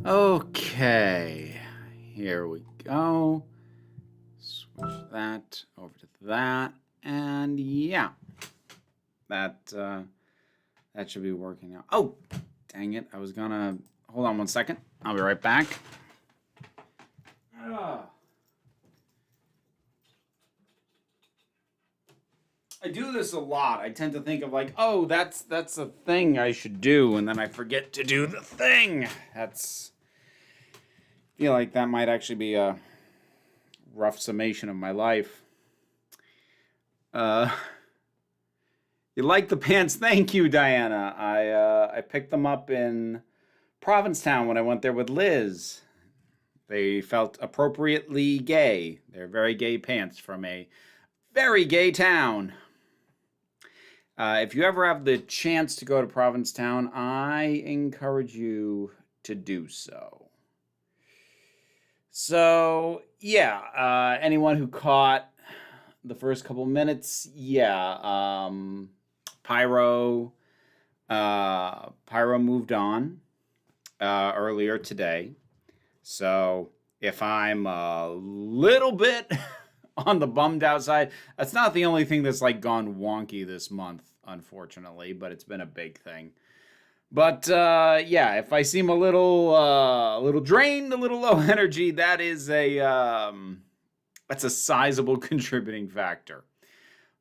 Okay, here we go. Switch that over to that, and yeah, that should be working now. Oh, dang it! I was gonna hold on one second. I'll be right back. I do this a lot. I tend to think of like, oh, that's a thing I should do, and then I forget to do the thing. I feel like that might actually be a rough summation of my life. You like the pants? Thank you, Diana. I picked them up in Provincetown when I went there with Liz. They felt appropriately gay. They're very gay pants from a very gay town. If you ever have the chance to go to Provincetown, I encourage you to do so. So, yeah, anyone who caught the first couple minutes, yeah, Pyro moved on earlier today. So, if I'm a little bit on the bummed out side, that's not the only thing that's like gone wonky this month, unfortunately, but it's been a big thing. But yeah, if I seem a little drained, a little low energy, that is that's a sizable contributing factor.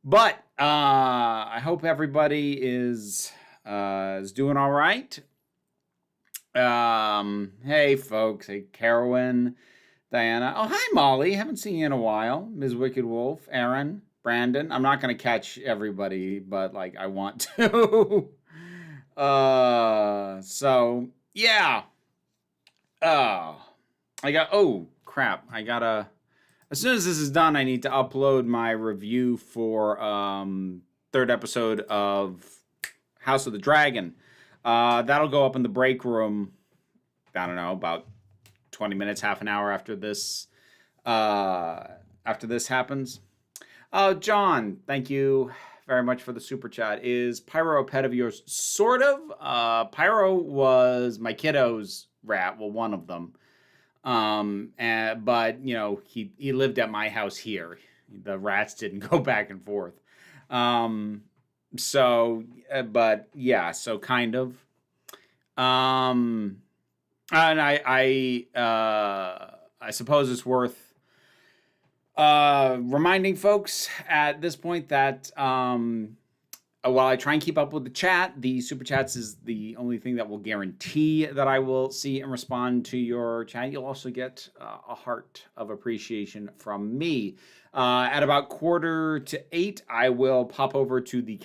But I hope everybody is doing all right. Hey folks, hey Carolyn, Diana. Oh, hi Molly. Haven't seen you in a while. Ms. Wicked Wolf, Aaron, Brandon. I'm not gonna catch everybody, but like I want to. So yeah. Oh crap. As soon as this is done, I need to upload my review for third episode of House of the Dragon. That'll go up in the break room, I don't know, about 20 minutes, half an hour after this happens. John, thank you very much for the super chat. Is Pyro a pet of yours? Sort of. Pyro was my kiddo's rat, well, one of them. But you know, he lived at my house here. The rats didn't go back and forth. So, but yeah, so kind of. And I suppose it's worth reminding folks at this point that while I try and keep up with the chat, the super chats is the only thing that will guarantee that I will see and respond to your chat. You'll also get a heart of appreciation from me. At about 7:45, I will pop over to the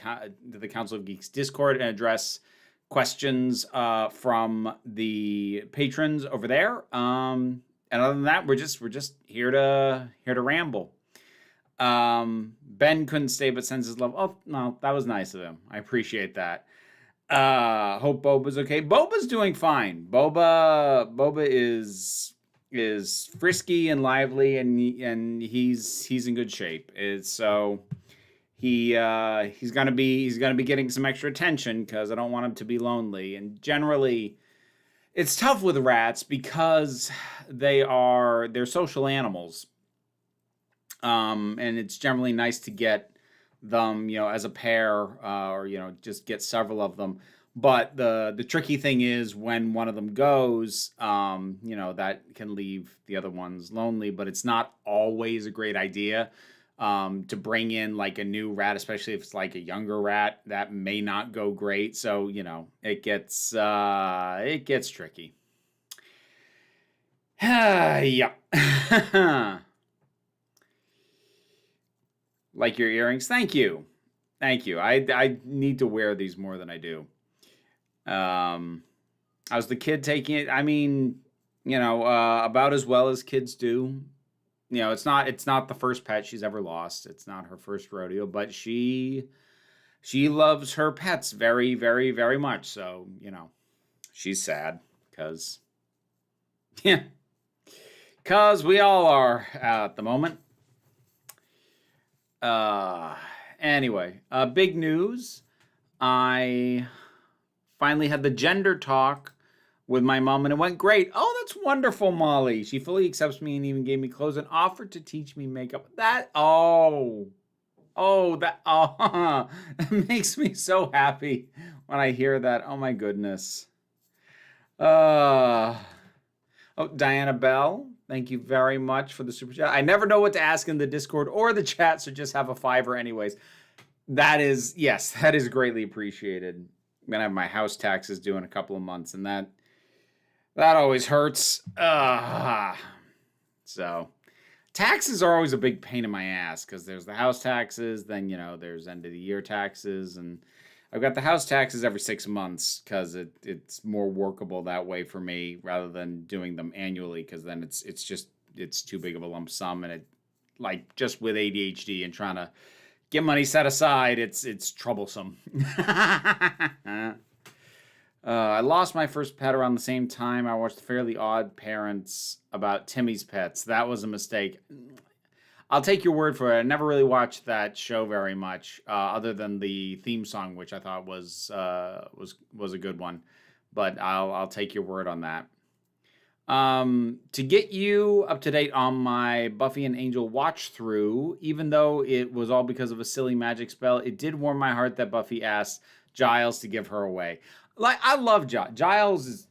Council of Geeks Discord and address questions from the patrons over there. And other than that, we're just here to ramble. Ben couldn't stay but sends his love. Oh no, that was nice of him. I appreciate that. Hope Boba's okay. Boba's doing fine. Boba is frisky and lively, and he's in good shape. So he's gonna be getting some extra attention because I don't want him to be lonely. And generally, it's tough with rats because they're social animals. And it's generally nice to get them, as a pair, or just get several of them. But the tricky thing is when one of them goes, that can leave the other ones lonely. But it's not always a great idea to bring in like a new rat, especially if it's like a younger rat. That may not go great. So it gets tricky. Yeah. Like your earrings. Thank you. I need to wear these more than I do. I was the kid taking it. I mean, about as well as kids do. It's not the first pet she's ever lost. It's not her first rodeo, but she loves her pets very, very, very much. So, she's sad because we all are at the moment. Anyway, big news. I finally had the gender talk with my mom, and it went great. Oh, that's wonderful, Molly. She fully accepts me and even gave me clothes and offered to teach me makeup. That that makes me so happy when I hear that. Oh my goodness. Oh, Diana Bell, thank you very much for the super chat. I never know what to ask in the Discord or the chat, so just have a $5 anyways. That is, yes, that is greatly appreciated. I'm gonna have my house taxes due in a couple of months, and that always hurts. So taxes are always a big pain in my ass because there's the house taxes, then there's end of the year taxes, and I've got the house taxes every 6 months because it's more workable that way for me rather than doing them annually, because then it's too big of a lump sum, and it, like, just with ADHD and trying to get money set aside, it's troublesome. I lost my first pet around the same time I watched Fairly Odd Parents about Timmy's pets. That was a mistake. I'll take your word for it. I never really watched that show very much, other than the theme song, which I thought was a good one. But I'll take your word on that. To get you up to date on my Buffy and Angel watch through, even though it was all because of a silly magic spell, it did warm my heart that Buffy asked Giles to give her away. Like, I love Giles.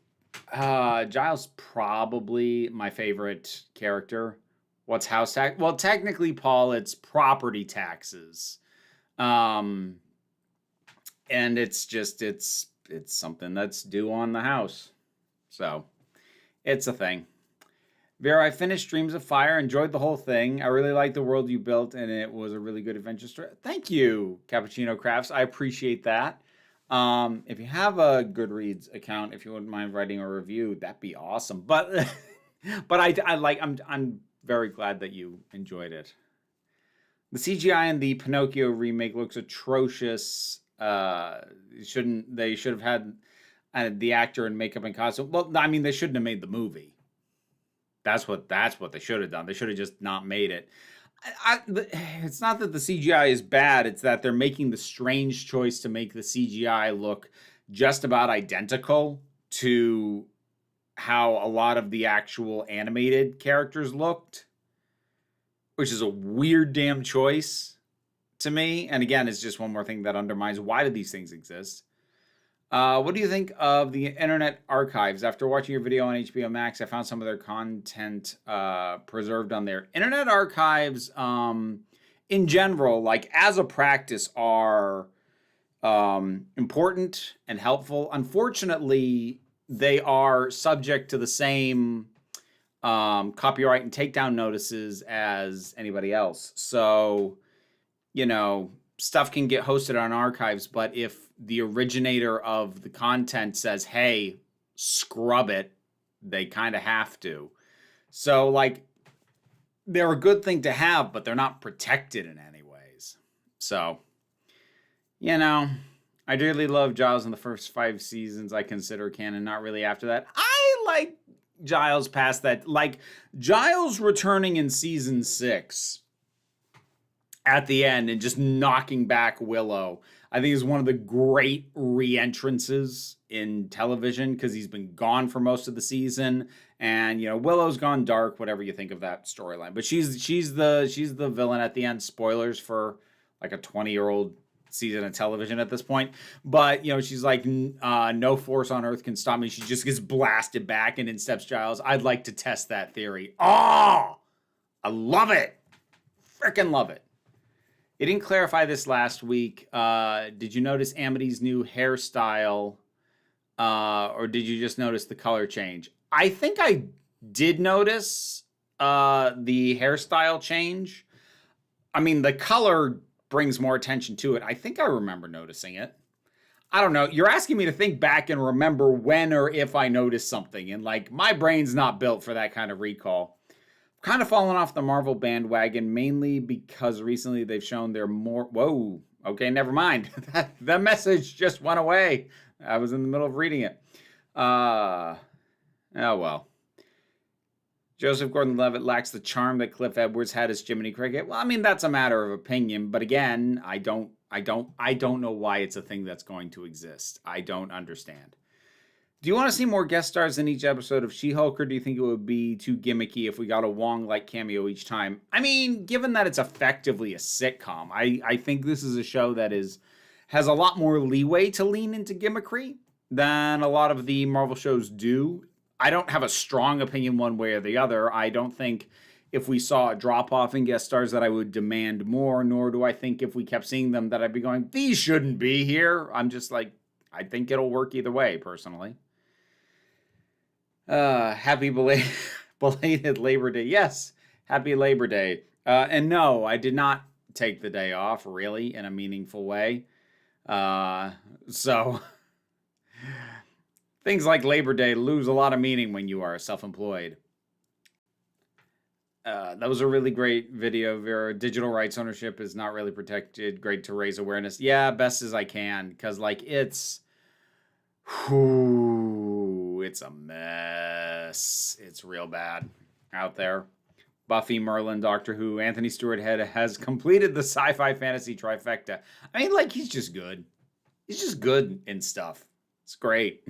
Giles probably my favorite character. What's house tax? Well, technically, Paul, it's property taxes. And it's something that's due on the house. So it's a thing. Vera, I finished Dreams of Fire, enjoyed the whole thing. I really liked the world you built, and it was a really good adventure story. Thank you, Cappuccino Crafts. I appreciate that. If you have a Goodreads account, if you wouldn't mind writing a review, that'd be awesome. But I'm very glad that you enjoyed it. The CGI in the Pinocchio remake looks atrocious. They should have had the actor in makeup and costume. Well, I mean, they shouldn't have made the movie. That's what they should have done. They should have just not made it. It's not that the CGI is bad. It's that they're making the strange choice to make the CGI look just about identical to how a lot of the actual animated characters looked, which is a weird damn choice to me. And again, it's just one more thing that undermines why do these things exist. What do you think of the Internet Archives? After watching your video on HBO Max, I found some of their content preserved on there. Internet Archives, in general, like as a practice, are important and helpful. Unfortunately, they are subject to the same copyright and takedown notices as anybody else. So, stuff can get hosted on archives, but if the originator of the content says, hey, scrub it, they kind of have to. So, like, they're a good thing to have, but they're not protected in any ways. So, I dearly love Giles in the first 5 seasons. I consider canon, not really after that. I like Giles past that. Like, Giles returning in season 6 at the end and just knocking back Willow, I think is one of the great re-entrances in television, because he's been gone for most of the season, and Willow's gone dark, whatever you think of that storyline. But she's the villain at the end. Spoilers for like a 20-year-old season of television at this point. But she's like, no force on earth can stop me. She just gets blasted back, and in steps Giles. I'd like to test that theory. Oh, I love it. Freaking love it. It didn't clarify this last week. Did you notice Amity's new hairstyle, or did you just notice the color change? I think I did notice the hairstyle change. I mean, the color brings more attention to it. I think I remember noticing it. I don't know. You're asking me to think back and remember when or if I noticed something, and like my brain's not built for that kind of recall. Kind of fallen off the Marvel bandwagon, mainly because recently they've shown they're more... Whoa. Okay, never mind. That message just went away. I was in the middle of reading it. Oh, well. Joseph Gordon-Levitt lacks the charm that Cliff Edwards had as Jiminy Cricket. Well, I mean, that's a matter of opinion. But again, I don't know why it's a thing that's going to exist. I don't understand. Do you want to see more guest stars in each episode of She-Hulk, or do you think it would be too gimmicky if we got a Wong-like cameo each time? I mean, given that it's effectively a sitcom, I think this is a show that has a lot more leeway to lean into gimmickry than a lot of the Marvel shows do. I don't have a strong opinion one way or the other. I don't think if we saw a drop-off in guest stars that I would demand more, nor do I think if we kept seeing them that I'd be going, these shouldn't be here. I'm just like, I think it'll work either way, personally. Happy belated Labor Day. Yes, happy Labor Day. And no, I did not take the day off, really, in a meaningful way. So things like Labor Day lose a lot of meaning when you are self-employed. That was a really great video, Vera. Digital rights ownership is not really protected. Great to raise awareness. Yeah, best as I can, because, like, it's a mess. It's real bad out there. Buffy, Merlin, Doctor Who, Anthony Stewart Head has completed the sci-fi fantasy trifecta. I mean, like, he's just good. He's just good in stuff. It's great.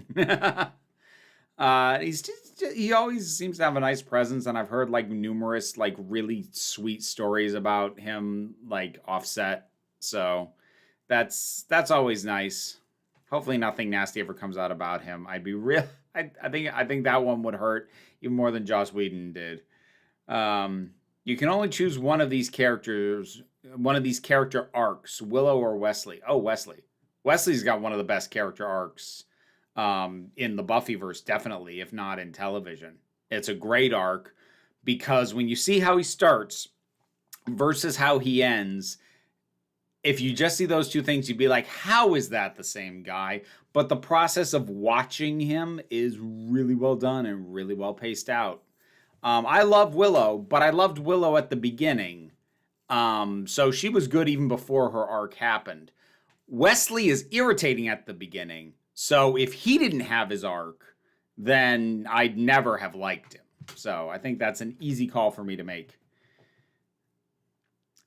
He always seems to have a nice presence, and I've heard like numerous like really sweet stories about him like offset. So that's always nice. Hopefully nothing nasty ever comes out about him. I'd be real. I think that one would hurt even more than Joss Whedon did. You can only choose one of these characters, one of these character arcs, Willow or Wesley. Oh, Wesley. Wesley's got one of the best character arcs in the Buffyverse, definitely, if not in television. It's a great arc because when you see how he starts versus how he ends, if you just see those two things, you'd be like, how is that the same guy? But the process of watching him is really well done and really well paced out. I love Willow, but I loved Willow at the beginning. So she was good even before her arc happened. Wesley is irritating at the beginning. So if he didn't have his arc, then I'd never have liked him. So I think that's an easy call for me to make.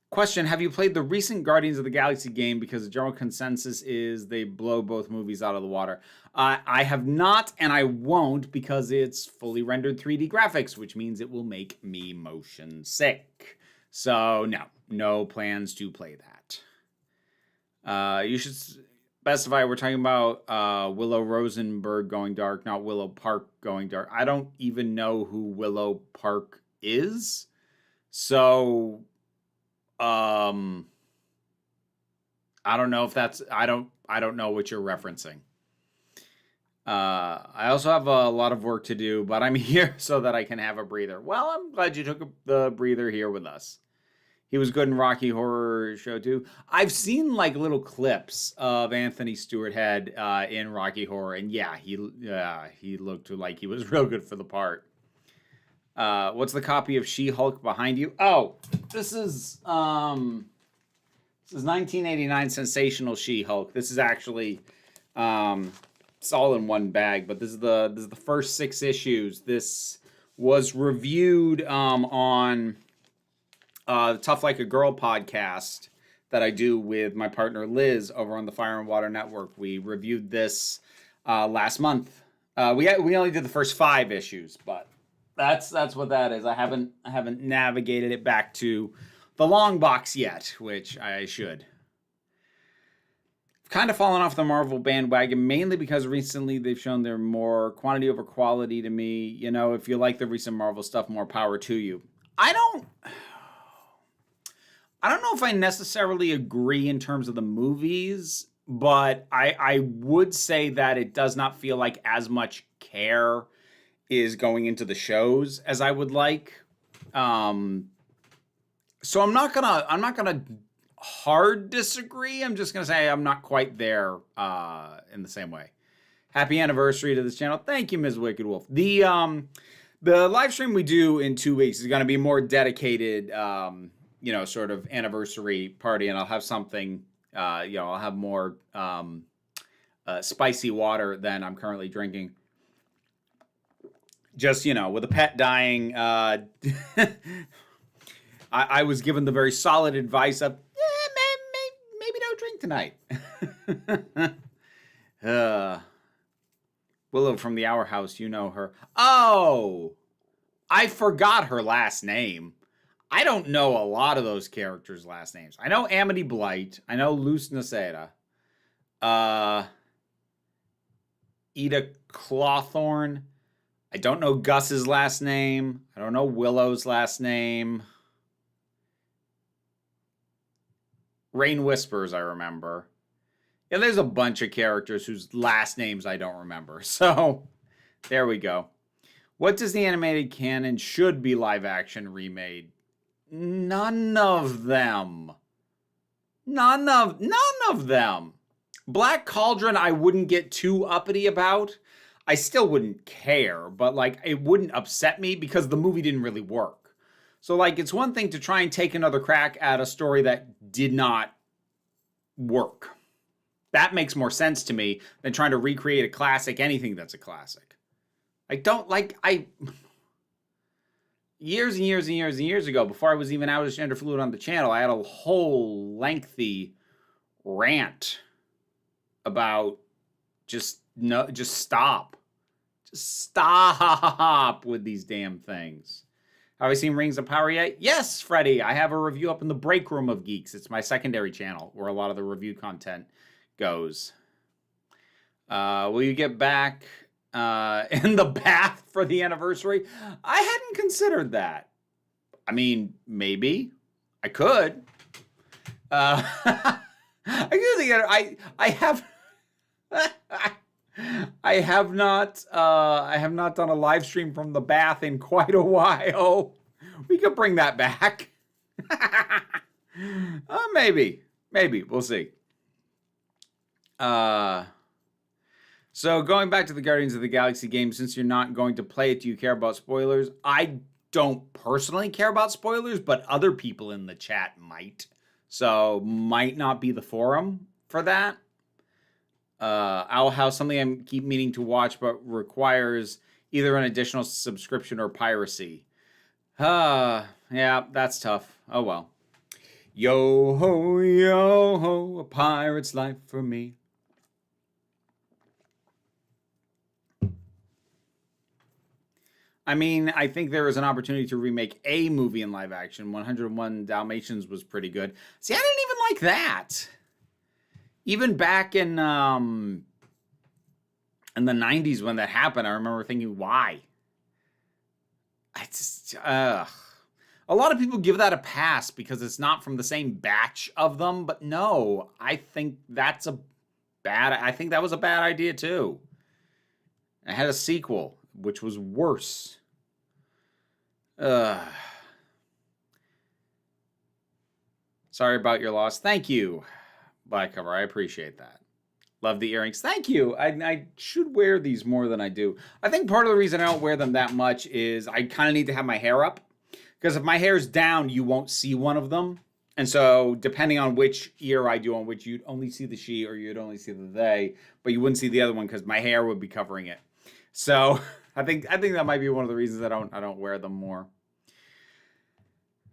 Question, have you played the recent Guardians of the Galaxy game? Because the general consensus is they blow both movies out of the water. I have not, and I won't, because it's fully rendered 3D graphics, which means it will make me motion sick. So no plans to play that. You should specify we're talking about Willow Rosenberg going dark, not Willow Park going dark. I don't even know who Willow Park is. So I don't know if that's I don't know what you're referencing. I also have a lot of work to do, but I'm here so that I can have a breather. Well, I'm glad you took the breather here with us. He was good in Rocky Horror Show too. I've seen like little clips of Anthony Stewart Head in Rocky Horror, and yeah, he looked like he was real good for the part. What's the copy of She-Hulk behind you? Oh, this is 1989 Sensational She-Hulk. This is actually it's all in one bag, but this is the first 6 issues. This was reviewed on Tough Like a Girl podcast that I do with my partner Liz over on the Fire and Water Network. We reviewed this last month. We only did the first 5 issues, but that's what that is. I haven't navigated it back to the long box yet, which I should. I've kind of fallen off the Marvel bandwagon, mainly because recently they've shown they're more quantity over quality to me. You know, if you like the recent Marvel stuff, more power to you. I don't know if I necessarily agree in terms of the movies, but I would say that it does not feel like as much care is going into the shows as I would like. So I'm not gonna hard disagree. I'm just gonna say I'm not quite there in the same way. Happy anniversary to this channel. Thank you, Ms. Wicked Wolf. The live stream we do in 2 weeks is gonna be more dedicated, sort of anniversary party, and I'll have something. I'll have more spicy water than I'm currently drinking. Just, with a pet dying, I was given the very solid advice of, maybe don't drink tonight. Willow from the Hour House, you know her. Oh! I forgot her last name. I don't know a lot of those characters' last names. I know Amity Blight. I know Luz Naceda. Ida Clawthorne. I don't know Gus's last name. I don't know Willow's last name. Rain Whispers, I remember. Yeah, there's a bunch of characters whose last names I don't remember. So, there we go. What Disney animated canon should be live action remade? None of them. None of them. Black Cauldron, I wouldn't get too uppity about. I still wouldn't care, but like it wouldn't upset me because the movie didn't really work. So like it's one thing to try and take another crack at a story that did not work. That makes more sense to me than trying to recreate a classic, anything that's a classic. Years and years and years and years ago, before I was even out as gender fluid on the channel, I had a whole lengthy rant about just stop. Just stop with these damn things. Have I seen Rings of Power yet? Yes, Freddie. I have a review up in the break room of Geeks. It's my secondary channel where a lot of the review content goes. Will you get back in the bath for the anniversary? I hadn't considered that. I mean, maybe. I could. I have I have not done a live stream from the bath in quite a while. We could bring that back. Maybe we'll see. So going back to the Guardians of the Galaxy game, since you're not going to play it, do you care about spoilers? I don't personally care about spoilers, but other people in the chat might. So might not be the forum for that. Owl House, something I keep meaning to watch, but requires either an additional subscription or piracy. Yeah, that's tough. Oh well. Yo ho, a pirate's life for me. I mean, I think there is an opportunity to remake a movie in live action. 101 Dalmatians was pretty good. See, I didn't even like that. Even back in the 90s when that happened, I remember thinking, why? A lot of people give that a pass because it's not from the same batch of them, but no, I think that was a bad idea too. I had a sequel, which was worse. Sorry about your loss. Thank you, Black Cover. I appreciate that. Love the earrings. Thank you. I should wear these more than I do. I think part of the reason I don't wear them that much is I kind of need to have my hair up. Because if my hair's down, you won't see one of them. And so depending on which ear I do on which, you'd only see the she or you'd only see the they. But you wouldn't see the other one because my hair would be covering it. So I think that might be one of the reasons I don't wear them more.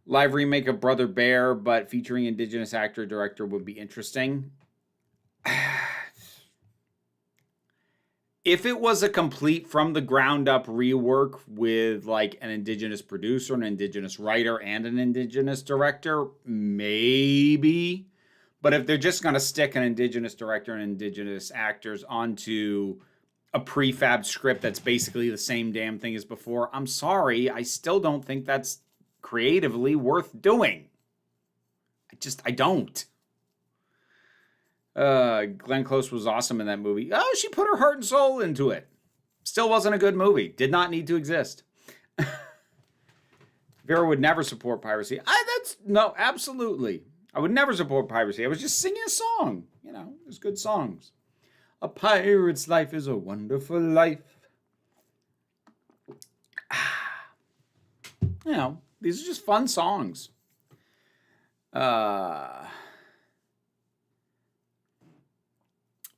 Live remake of Brother Bear, but featuring Indigenous actor director would be interesting. If it was a complete from the ground up rework with like an Indigenous producer, an Indigenous writer, and an Indigenous director, maybe. But if they're just going to stick an Indigenous director and Indigenous actors onto a prefab script that's basically the same damn thing as before, I'm sorry, I still don't think that's creatively worth doing. I don't. Glenn Close was awesome in that movie. Oh, she put her heart and soul into it. Still wasn't a good movie. Did not need to exist. Vera would never support piracy. No, absolutely. I would never support piracy. I was just singing a song. You know, there's good songs. A pirate's life is a wonderful life. You know, these are just fun songs.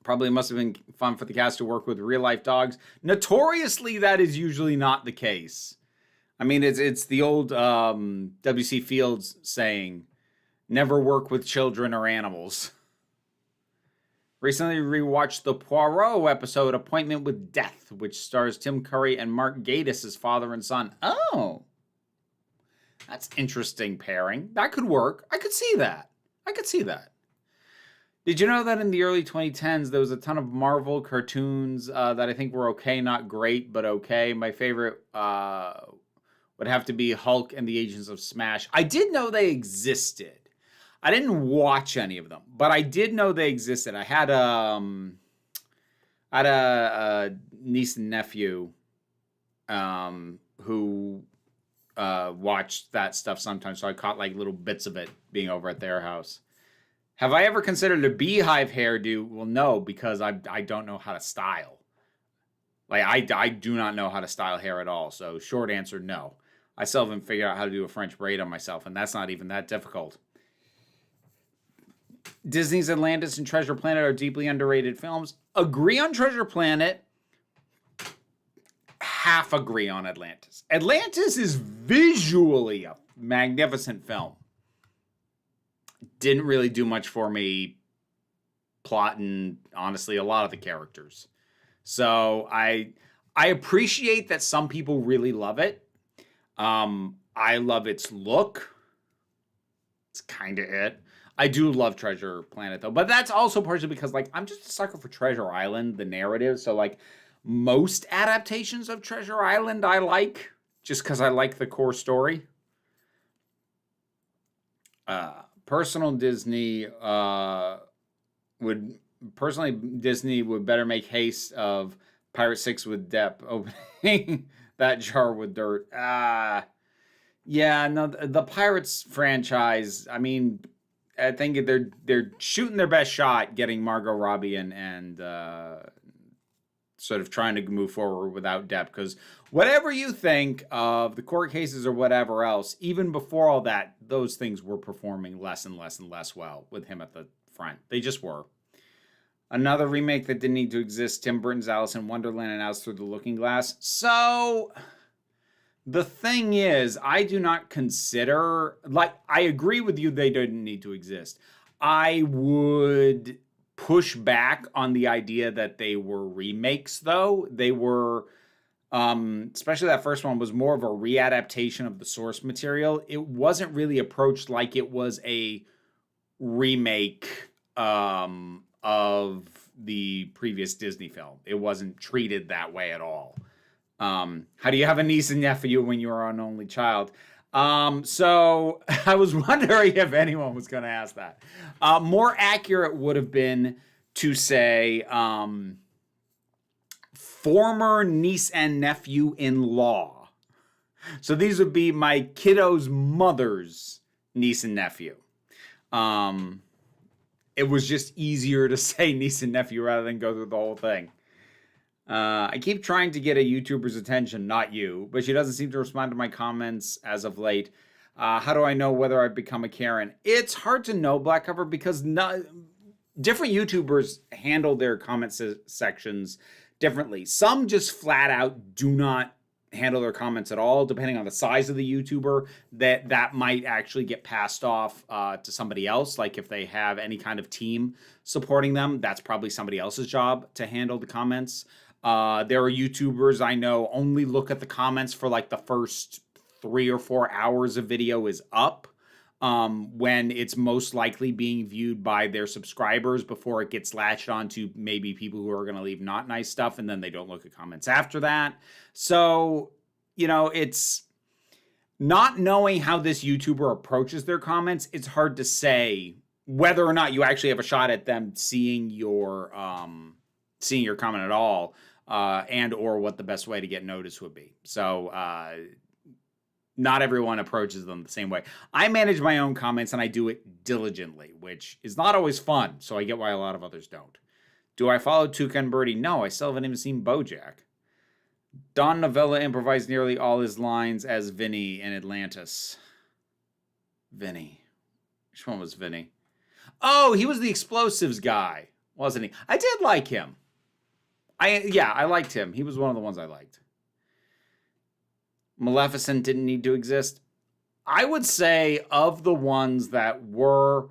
Probably must have been fun for the cast to work with real-life dogs. Notoriously, that is usually not the case. I mean, it's the old W.C. Fields saying, never work with children or animals. Recently rewatched the Poirot episode Appointment with Death, which stars Tim Curry and Mark Gatiss as father and son. Oh, that's interesting pairing. That could work. I could see that. I could see that. Did you know that in the early 2010s, there was a ton of Marvel cartoons that I think were okay, not great, but okay? My favorite would have to be Hulk and the Agents of Smash. I did know they existed. I didn't watch any of them, but I did know they existed. I had a niece and nephew who watched that stuff sometimes, so I caught like little bits of it being over at their house. Have I ever considered a beehive hairdo? Well, no, because I don't know how to style. Like, I do not know how to style hair at all, so short answer, no. I still haven't figured out how to do a French braid on myself, and that's not even that difficult. Disney's Atlantis and Treasure Planet are deeply underrated films. Agree on Treasure Planet. Half agree on Atlantis. Atlantis is visually a magnificent film. Didn't really do much for me plotting, honestly, a lot of the characters. So I appreciate that some people really love it. I love its look. It's kind of it. I do love Treasure Planet, though. But that's also partially because, like, I'm just a sucker for Treasure Island, the narrative. So, like, most adaptations of Treasure Island I like, just because I like the core story. Disney would better make haste of Pirate 6 with Depp opening that jar with dirt. Yeah, no, the Pirates franchise, I mean, I think they're shooting their best shot getting Margot Robbie and sort of trying to move forward without Depp, because whatever you think of the court cases or whatever else, even before all that, those things were performing less and less and less well with him at the front. They just were. Another remake that didn't need to exist, Tim Burton's Alice in Wonderland and Alice Through the Looking Glass. So the thing is, I do not consider, like, I agree with you they didn't need to exist. I would push back on the idea that they were remakes, though. They were, especially that first one, was more of a readaptation of the source material. It wasn't really approached like it was a remake of the previous Disney film. It wasn't treated that way at all. How do you have a niece and nephew when you're an only child? So I was wondering if anyone was going to ask that. More accurate would have been to say former niece and nephew-in-law. So these would be my kiddo's mother's niece and nephew. It was just easier to say niece and nephew rather than go through the whole thing. I keep trying to get a YouTuber's attention, not you, but she doesn't seem to respond to my comments as of late. How do I know whether I've become a Karen? It's hard to know, Black Cover, because different YouTubers handle their comment sections differently. Some just flat out do not handle their comments at all, depending on the size of the YouTuber. That might actually get passed off to somebody else. Like if they have any kind of team supporting them, that's probably somebody else's job to handle the comments. There are YouTubers I know only look at the comments for like the first 3 or 4 hours a video is up, when it's most likely being viewed by their subscribers before it gets latched onto maybe people who are going to leave not nice stuff, and then they don't look at comments after that. So, you know, it's not knowing how this YouTuber approaches their comments. It's hard to say whether or not you actually have a shot at them seeing your comment at all, and or what the best way to get noticed would be. So not everyone approaches them the same way. I manage my own comments and I do it diligently, which is not always fun, so I get why a lot of others don't. Do I follow Toucan Birdie? No, I still haven't even seen BoJack. Don Novella improvised nearly all his lines as Vinny in Atlantis. Vinny. Which one was Vinny? Oh, he was the explosives guy, wasn't he? I did like him. I liked him. He was one of the ones I liked. Maleficent didn't need to exist. I would say of the ones that were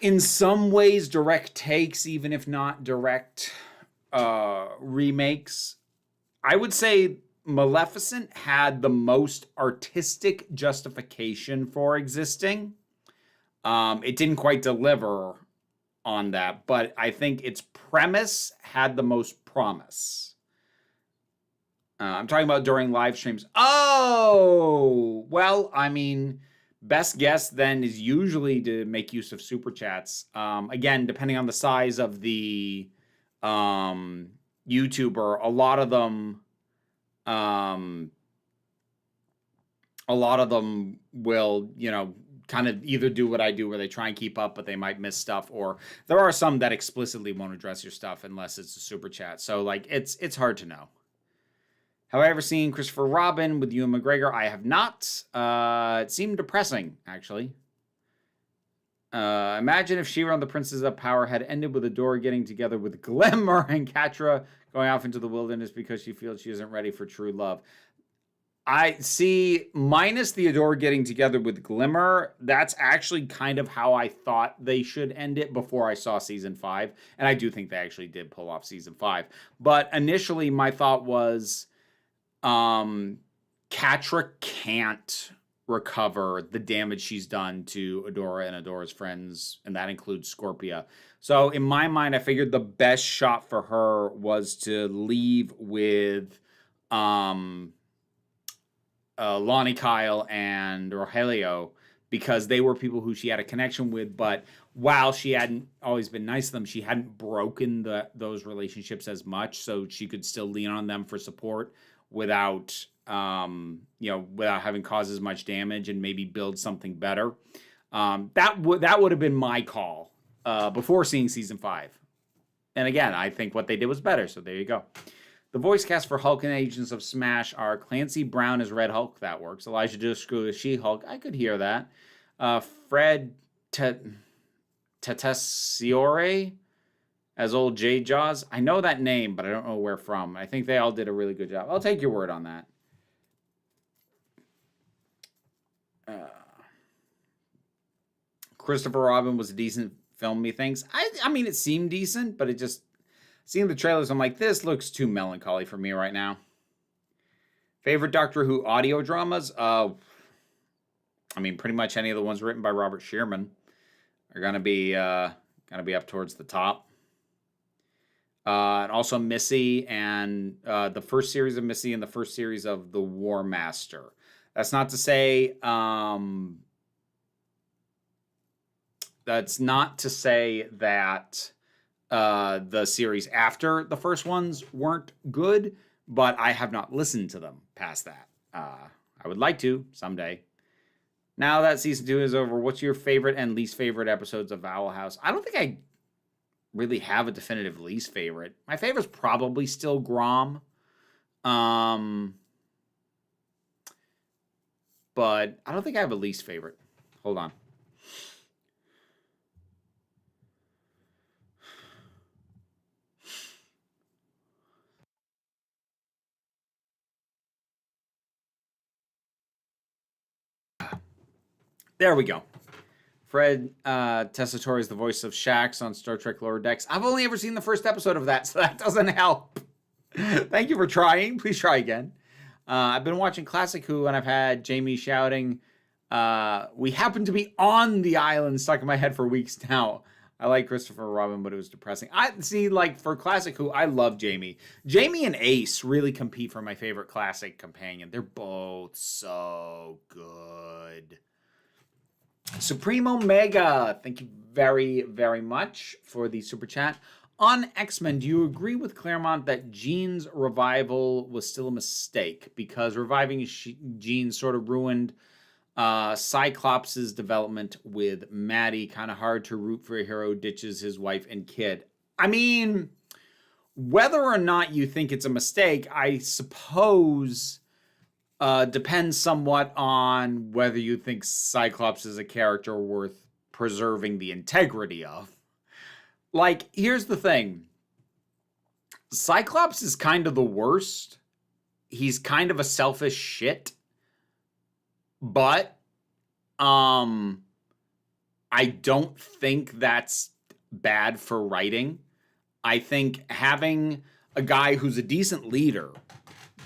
in some ways direct takes, even if not direct remakes. I would say Maleficent had the most artistic justification for existing. It didn't quite deliver on that, but I think its premise had the most promise. I'm talking about during live streams. Oh, well, I mean, best guess then is usually to make use of super chats. Again, depending on the size of the YouTuber, a lot of them will, kind of either do what I do where they try and keep up, but they might miss stuff, or there are some that explicitly won't address your stuff unless it's a super chat. So like it's hard to know. Have I ever seen Christopher Robin with Ewan McGregor? I have not. It seemed depressing, actually. Imagine if She-Ra and the Princess of Power had ended with Adora getting together with Glimmer and Catra going off into the wilderness because she feels she isn't ready for true love. I see, minus the Adora getting together with Glimmer, that's actually kind of how I thought they should end it before I saw season 5. And I do think they actually did pull off season 5. But initially, my thought was, Catra can't recover the damage she's done to Adora and Adora's friends, and that includes Scorpia. So in my mind, I figured the best shot for her was to leave with Lonnie Kyle and Rogelio, because they were people who she had a connection with, but while she hadn't always been nice to them, she hadn't broken those relationships as much, so she could still lean on them for support without without having caused as much damage, and maybe build something better. That would have been my call before seeing season 5. And again, I think what they did was better, so there you go. The voice cast for Hulk and Agents of Smash are Clancy Brown as Red Hulk. That works. Elijah Dushku as She-Hulk. I could hear that. Fred Tetaciore as Old J Jaws. I know that name, but I don't know where from. I think they all did a really good job. I'll take your word on that. Christopher Robin was a decent film, methinks. I mean, it seemed decent, but it just... Seeing the trailers, I'm like, this looks too melancholy for me right now. Favorite Doctor Who audio dramas? I mean, pretty much any of the ones written by Robert Shearman are gonna be up towards the top. And also Missy and the first series of Missy and the first series of The War Master. That's not to say that the series after the first ones weren't good, but I have not listened to them past that. I would like to someday. Now that season 2 is over, what's your favorite and least favorite episodes of Owl House? I don't think I really have a definitive least favorite. My favorite's probably still Grom. But I don't think I have a least favorite. Hold on. There we go. Fred Tessitore is the voice of Shax on Star Trek Lower Decks. I've only ever seen the first episode of that, so that doesn't help. Thank you for trying. Please try again. I've been watching Classic Who, and I've had Jamie shouting, we happen to be on the island, stuck in my head for weeks now. I like Christopher Robin, but it was depressing. For Classic Who, I love Jamie. Jamie and Ace really compete for my favorite classic companion. They're both so good. Supreme Omega, thank you very, very much for the super chat. On X-Men, do you agree with Claremont that Jean's revival was still a mistake? Because reviving Jean sort of ruined Cyclops' development with Maddie. Kind of hard to root for a hero who ditches his wife and kid. I mean, whether or not you think it's a mistake, I suppose... depends somewhat on whether you think Cyclops is a character worth preserving the integrity of. Like, here's the thing. Cyclops is kind of the worst. He's kind of a selfish shit. But, I I don't think that's bad for writing. I think having a guy who's a decent leader,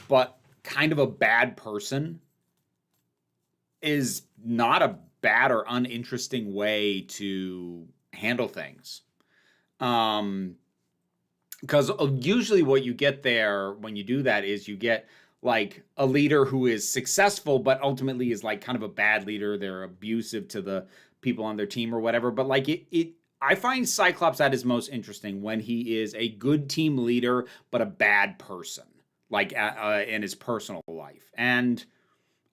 but kind of a bad person, is not a bad or uninteresting way to handle things. Because usually what you get there when you do that is you get like a leader who is successful, but ultimately is like kind of a bad leader. They're abusive to the people on their team or whatever. But like I find Cyclops at his most interesting when he is a good team leader, but a bad person, like in his personal life. And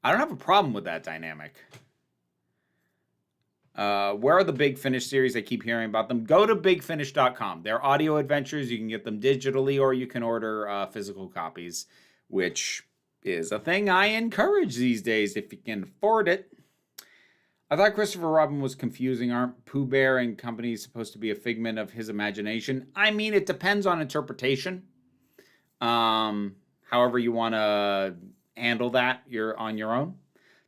I don't have a problem with that dynamic. Where are the Big Finish series? I keep hearing about them. Go to bigfinish.com. They're audio adventures. You can get them digitally or you can order physical copies, which is a thing I encourage these days if you can afford it. I thought Christopher Robin was confusing. Aren't Pooh Bear and company supposed to be a figment of his imagination? I mean, it depends on interpretation. However you want to handle that, you're on your own.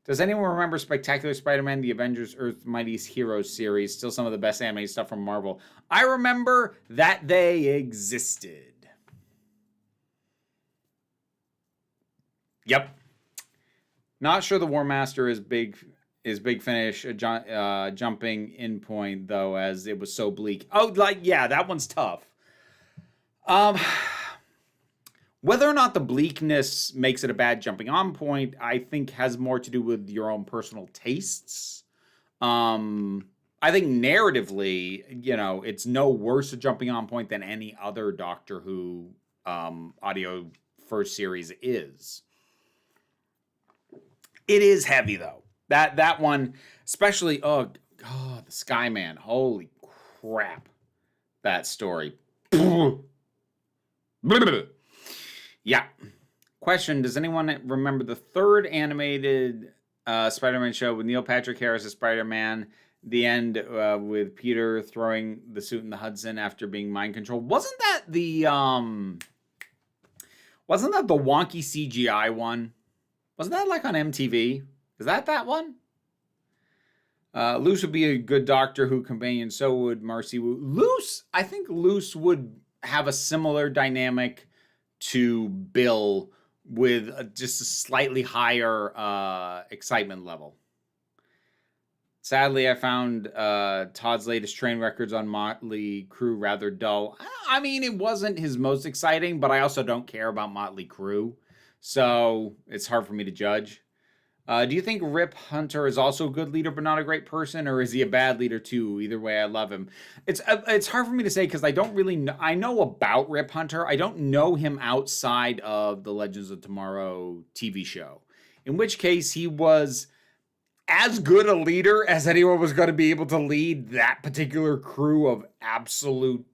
Does anyone remember Spectacular Spider-Man, the Avengers Earth's Mightiest Heroes series? Still some of the best animated stuff from Marvel. I remember that they existed. Yep. Not sure the War Master is Big Finish jumping in point, though, as it was so bleak. Oh, like, yeah, that one's tough. Whether or not the bleakness makes it a bad jumping on point, I think has more to do with your own personal tastes. I think narratively, it's no worse a jumping on point than any other Doctor Who audio first series is. It is heavy, though. That one, especially, the Skyman. Holy crap. That story. Yeah. Question, does anyone remember the third animated Spider-Man show with Neil Patrick Harris as Spider-Man? The end with Peter throwing the suit in the Hudson after being mind controlled. Wasn't that the wonky CGI one? Wasn't that like on MTV? Is that one? Luce would be a good Doctor Who companion. So would Marcy Wu. I think Luce would have a similar dynamic to Bill with just a slightly higher excitement level. Sadly, I found Todd's latest train records on Motley Crue rather dull. I mean, it wasn't his most exciting, but I also don't care about Motley Crue, so it's hard for me to judge. Do you think Rip Hunter is also a good leader but not a great person, or is he a bad leader too? Either way, I love him. It's hard for me to say because I don't really know. I know about Rip Hunter. I don't know him outside of the Legends of Tomorrow TV show, in which case he was as good a leader as anyone was going to be able to lead that particular crew of absolute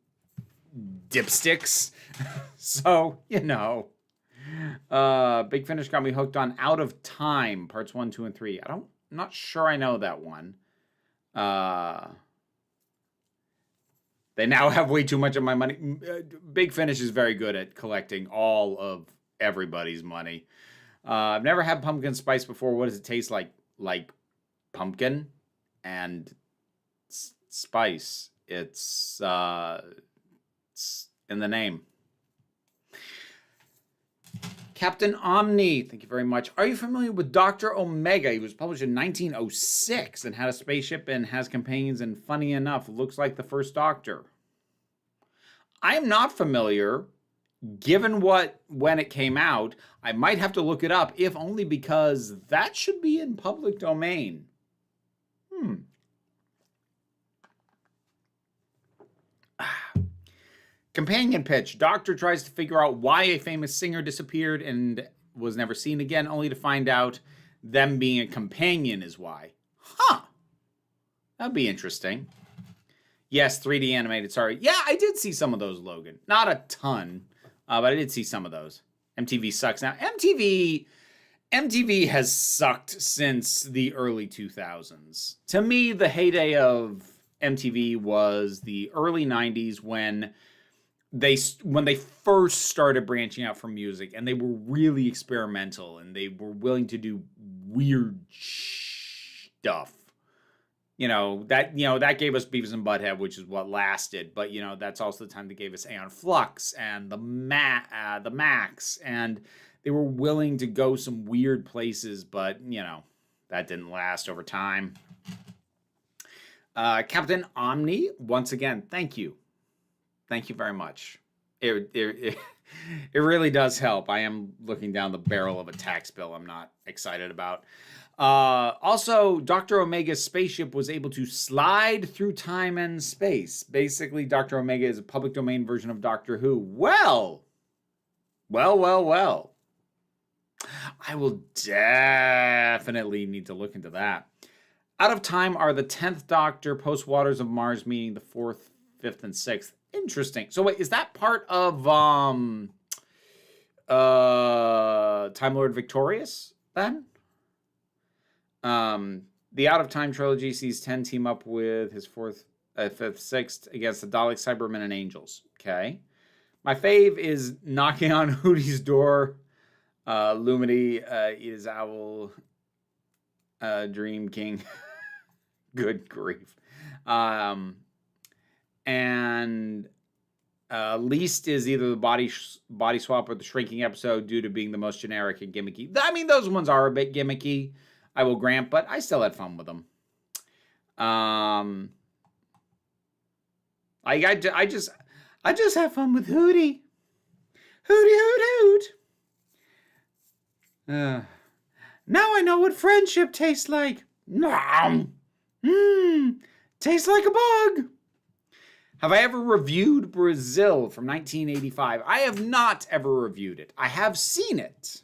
dipsticks. So, Big Finish got me hooked on Out of Time, parts 1, 2, and 3. I'm not sure I know that one. They now have way too much of my money. Big Finish is very good at collecting all of everybody's money. I've never had pumpkin spice before. What does it taste like? Like pumpkin and spice. It's in the name. Captain Omni, thank you very much. Are you familiar with Dr. Omega? He was published in 1906 and had a spaceship and has companions, and funny enough, looks like the first Doctor. I am not familiar. Given when it came out, I might have to look it up, if only because that should be in public domain. Companion pitch. Doctor tries to figure out why a famous singer disappeared and was never seen again, only to find out them being a companion is why. Huh. That'd be interesting. Yes, 3D animated, sorry. Yeah, I did see some of those, Logan. Not a ton, but I did see some of those. MTV sucks now. MTV has sucked since the early 2000s. To me, the heyday of MTV was the early 90s when they first started branching out from music, and they were really experimental, and they were willing to do weird stuff. that gave us Beavis and Butthead, which is what lasted. But that's also the time that gave us Aeon Flux and the Max, and they were willing to go some weird places, but that didn't last over time. Captain Omni, once again, thank you very much. It really does help. I am looking down the barrel of a tax bill I'm not excited about. Also, Dr. Omega's spaceship was able to slide through time and space. Basically, Dr. Omega is a public domain version of Doctor Who. Well. I will definitely need to look into that. Out of time are the 10th Doctor, Post Waters of Mars, meaning the 4th, 5th, and 6th. Interesting. So wait, is that part of Time Lord Victorious then? The Out of Time trilogy sees 10 team up with his 4th, 5th, 6th against the Daleks, Cybermen, and Angels. Okay. My fave is Knocking on Hootie's Door. Lumity is Owl, Dream King. Good grief. And least is either the body swap or the shrinking episode due to being the most generic and gimmicky. I mean, those ones are a bit gimmicky, I will grant, but I still had fun with them. I just have fun with Hootie. Hootie hoot hoot. Now I know what friendship tastes like. Tastes like a bug. Have I ever reviewed Brazil from 1985? I have not ever reviewed it. I have seen it.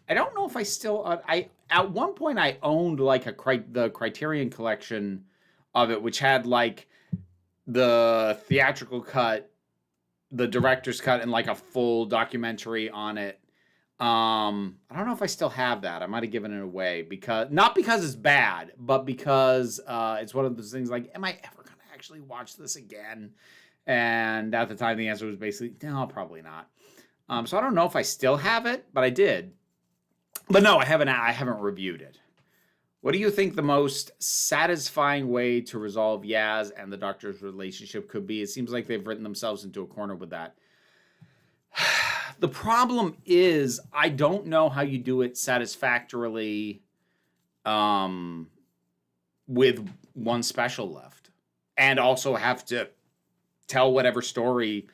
I don't know if I still... at one point, I owned like the Criterion collection of it, which had like the theatrical cut, the director's cut, and like a full documentary on it. I don't know if I still have that. I might have given it away not because it's bad, but because it's one of those things like, am I ever going to actually watch this again? And at the time, the answer was basically, no, probably not. So I don't know if I still have it, but I did. But no, I haven't reviewed it. What do you think the most satisfying way to resolve Yaz and the Doctor's relationship could be? It seems like they've written themselves into a corner with that. The problem is, I don't know how you do it satisfactorily with one special left. And also have to tell whatever story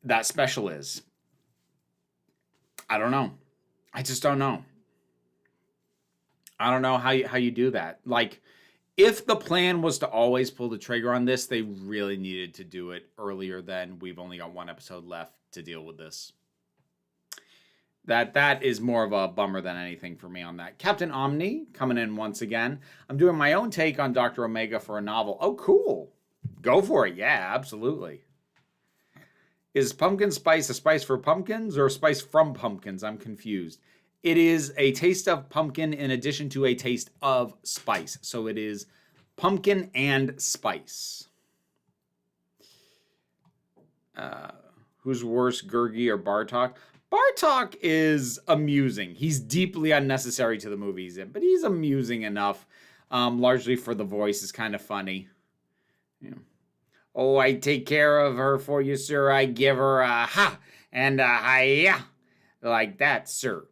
that special is. I don't know. I just don't know. I don't know how you do that. Like, if the plan was to always pull the trigger on this, they really needed to do it earlier than we've only got one episode left to deal with this. That is more of a bummer than anything for me on that. Captain Omni coming in once again. I'm doing my own take on Dr. Omega for a novel. Oh, cool. Go for it. Yeah, absolutely. Is pumpkin spice a spice for pumpkins or a spice from pumpkins? I'm confused. It is a taste of pumpkin in addition to a taste of spice. So it is pumpkin and spice. Who's worse, Gurgi or Bartok? Bartok is amusing. He's deeply unnecessary to the movie he's in, but he's amusing enough. Largely for the voice is kind of funny. Yeah. Oh, I take care of her for you, sir. I give her a ha and a hi-ya. Like that, sir.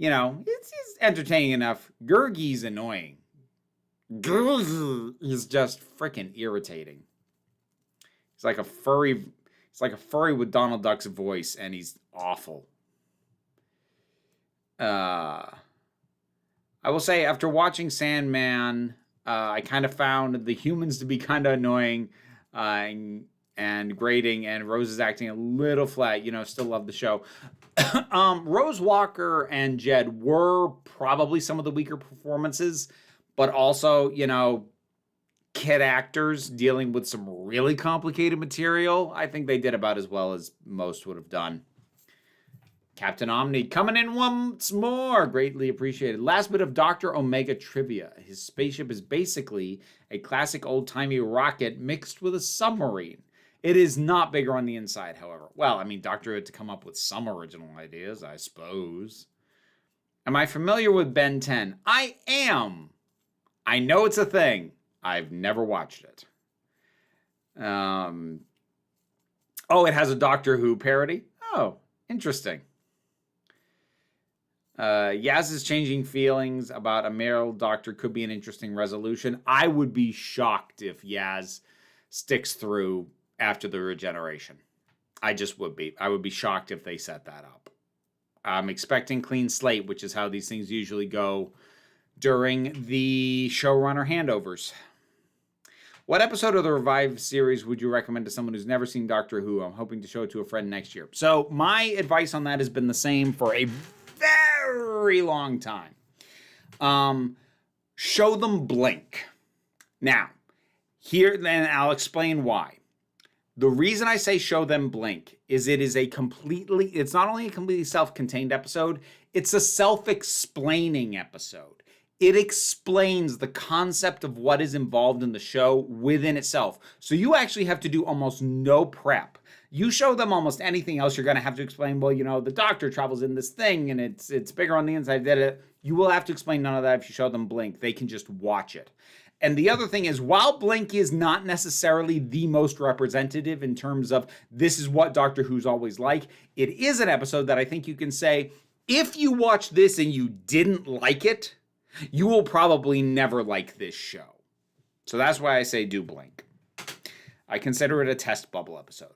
It's entertaining enough. Gurgi's annoying. Gurgi is just freaking irritating. He's like a furry with Donald Duck's voice, and he's awful. I will say, after watching Sandman, I kind of found the humans to be kind of annoying and grating, and Rose is acting a little flat. Still love the show. Rose Walker and Jed were probably some of the weaker performances, but also, kid actors dealing with some really complicated material. I think they did about as well as most would have done. Captain Omni coming in once more. Greatly appreciated. Last bit of Dr. Omega trivia. His spaceship is basically a classic old-timey rocket mixed with a submarine. It is not bigger on the inside, however. Well, I mean, Doctor had to come up with some original ideas, I suppose. Am I familiar with Ben 10? I am. I know it's a thing. I've never watched it. Oh, it has a Doctor Who parody? Oh, interesting. Yaz's changing feelings about a male doctor could be an interesting resolution. I would be shocked if Yaz sticks through after the regeneration. I just would be. I would be shocked if they set that up. I'm expecting clean slate, which is how these things usually go during the showrunner handovers. What episode of the revived series would you recommend to someone who's never seen Doctor Who? I'm hoping to show it to a friend next year. So my advice on that has been the same for a very long time. Show them Blink. Now, here, then I'll explain why. The reason I say show them Blink is it's not only a completely self-contained episode, it's a self-explaining episode. It explains the concept of what is involved in the show within itself. So you actually have to do almost no prep. You show them almost anything else, you're going to have to explain, well, the doctor travels in this thing and it's bigger on the inside. You will have to explain none of that if you show them Blink. They can just watch it. And the other thing is, while Blink is not necessarily the most representative in terms of this is what Doctor Who's always like, it is an episode that I think you can say, if you watch this and you didn't like it, you will probably never like this show. So that's why I say do Blink. I consider it a test bubble episode.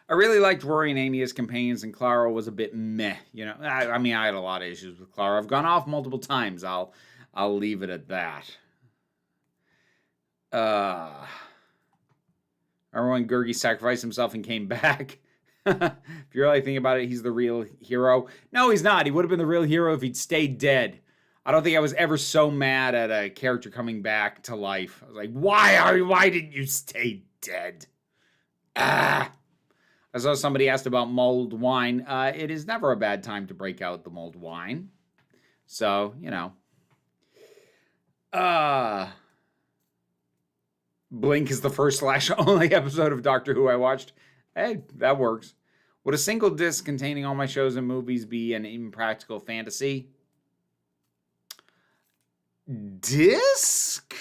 I really liked Rory and Amy as companions, and Clara was a bit meh. I had a lot of issues with Clara. I've gone off multiple times. I'll leave it at that. Remember when Gurgi sacrificed himself and came back? If you're really thinking about it, he's the real hero. No, he's not. He would have been the real hero if he'd stayed dead. I don't think I was ever so mad at a character coming back to life. I was like, why didn't you stay dead? I saw somebody asked about mulled wine. It is never a bad time to break out the mulled wine. So, Blink is the first / only episode of Doctor Who I watched. Hey, that works. Would a single disc containing all my shows and movies be an impractical fantasy? Disc?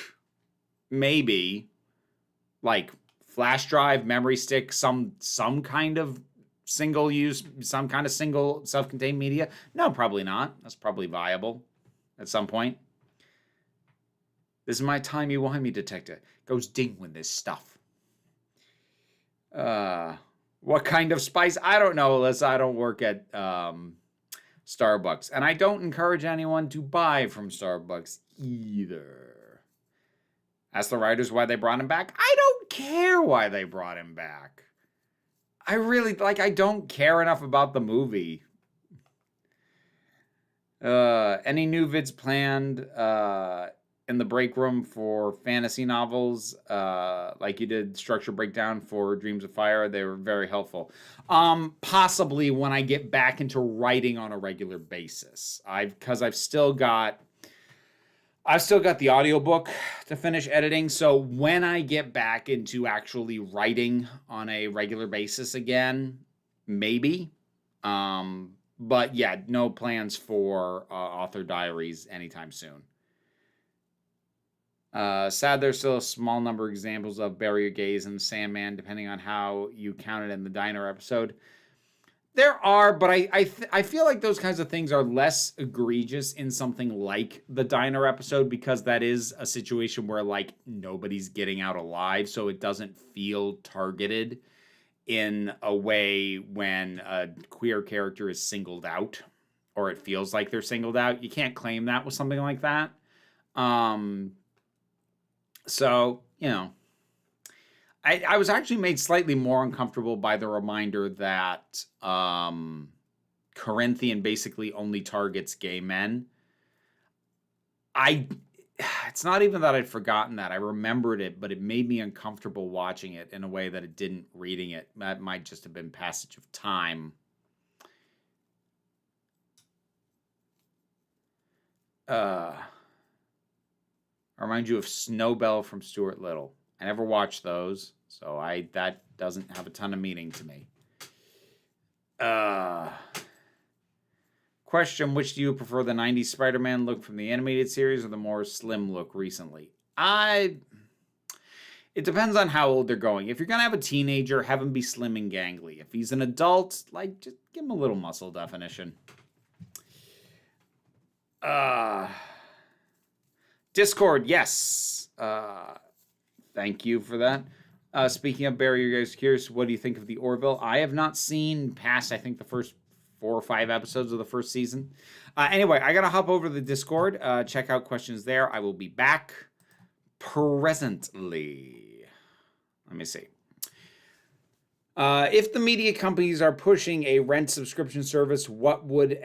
Maybe. Like flash drive, memory stick, some kind of single use, some kind of single self-contained media? No, probably not. That's probably viable at some point. This is my timey-wimey detector. Goes ding with this stuff. What kind of spice? I don't know, Alyssa. I don't work at Starbucks. And I don't encourage anyone to buy from Starbucks either. Ask the writers why they brought him back. I don't care why they brought him back. I don't care enough about the movie. Any new vids planned in the break room for fantasy novels, like you did Structure Breakdown for Dreams of Fire? They were very helpful. Possibly when I get back into writing on a regular basis. Because I've still got the audiobook to finish editing. So when I get back into actually writing on a regular basis again, maybe. But yeah, no plans for author diaries anytime soon. Sad there's still a small number of examples of Bury Your Gaze and Sandman, depending on how you count it in the diner episode. There are, but I feel like those kinds of things are less egregious in something like the diner episode, because that is a situation where nobody's getting out alive, so it doesn't feel targeted in a way when a queer character is singled out, or it feels like they're singled out. You can't claim that with something like that. So, I was actually made slightly more uncomfortable by the reminder that Corinthian basically only targets gay men. It's not even that I'd forgotten that. I remembered it, but it made me uncomfortable watching it in a way that it didn't reading it. That might just have been passage of time. I remind you of Snowbell from Stuart Little. I never watched those, so that doesn't have a ton of meaning to me. Question, which do you prefer, the 90s Spider-Man look from the animated series or the more slim look recently? It depends on how old they're going. If you're gonna have a teenager, have him be slim and gangly. If he's an adult, like, just give him a little muscle definition. Discord, yes. Thank you for that. Speaking of Barry, you guys curious, what do you think of the Orville? I have not seen past, I think, the first 4 or 5 episodes of the first season. Anyway, I gotta hop over to the Discord, check out questions there. I will be back presently. Let me see. If the media companies are pushing a rent subscription service, what would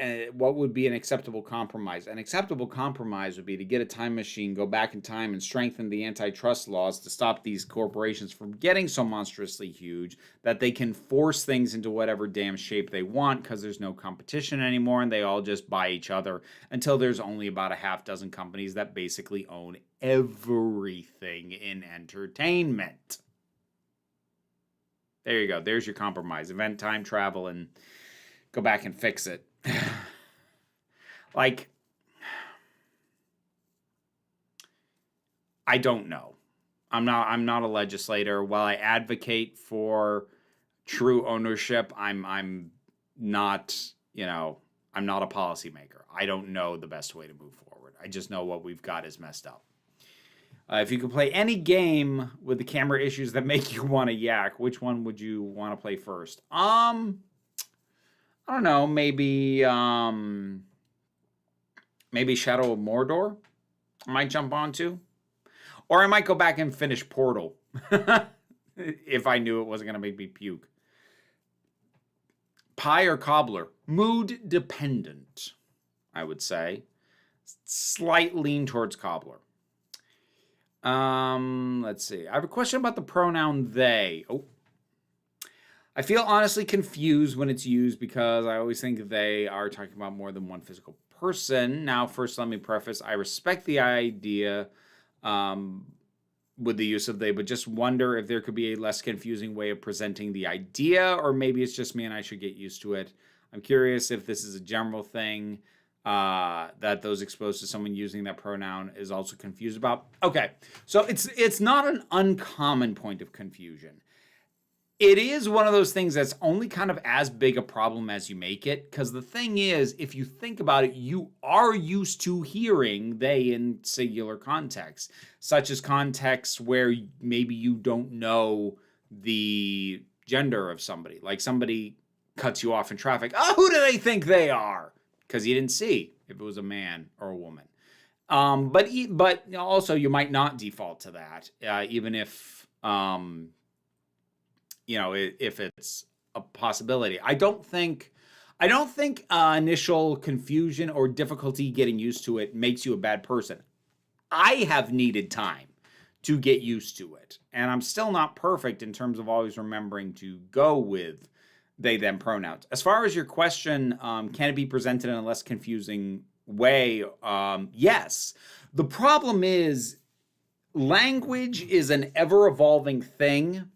be an acceptable compromise? An acceptable compromise would be to get a time machine, go back in time, and strengthen the antitrust laws to stop these corporations from getting so monstrously huge that they can force things into whatever damn shape they want because there's no competition anymore and they all just buy each other until there's only about a half dozen companies that basically own everything in entertainment. There you go. There's your compromise. Invent time travel and go back and fix it. Like, I don't know. I'm not a legislator. While I advocate for true ownership, I'm not, I'm not a policymaker. I don't know the best way to move forward. I just know what we've got is messed up. If you could play any game with the camera issues that make you want to yak, which one would you want to play first? I don't know. Maybe Shadow of Mordor I might jump onto. Or I might go back and finish Portal if I knew it wasn't going to make me puke. Pie or cobbler? Mood dependent, I would say. Slight lean towards cobbler. Let's see. I have a question about the pronoun they. I feel honestly confused when it's used because I always think they are talking about more than one physical person. Now, first, let me preface, I respect the idea with the use of they, but just wonder if there could be a less confusing way of presenting the idea, or maybe it's just me and I should get used to it. I'm curious if this is a general thing that those exposed to someone using that pronoun is also confused about. Okay, so it's not an uncommon point of confusion. It is one of those things that's only kind of as big a problem as you make it, because the thing is, if you think about it, you are used to hearing they in singular contexts, such as contexts where maybe you don't know the gender of somebody. Like somebody cuts you off in traffic. Oh, who do they think they are? Because you didn't see if it was a man or a woman. But also you might not default to that, even if if it's a possibility. I don't think initial confusion or difficulty getting used to it makes you a bad person. I have needed time to get used to it, and I'm still not perfect in terms of always remembering to go with they, them pronouns. As far as your question, can it be presented in a less confusing way? Yes. The problem is language is an ever-evolving thing,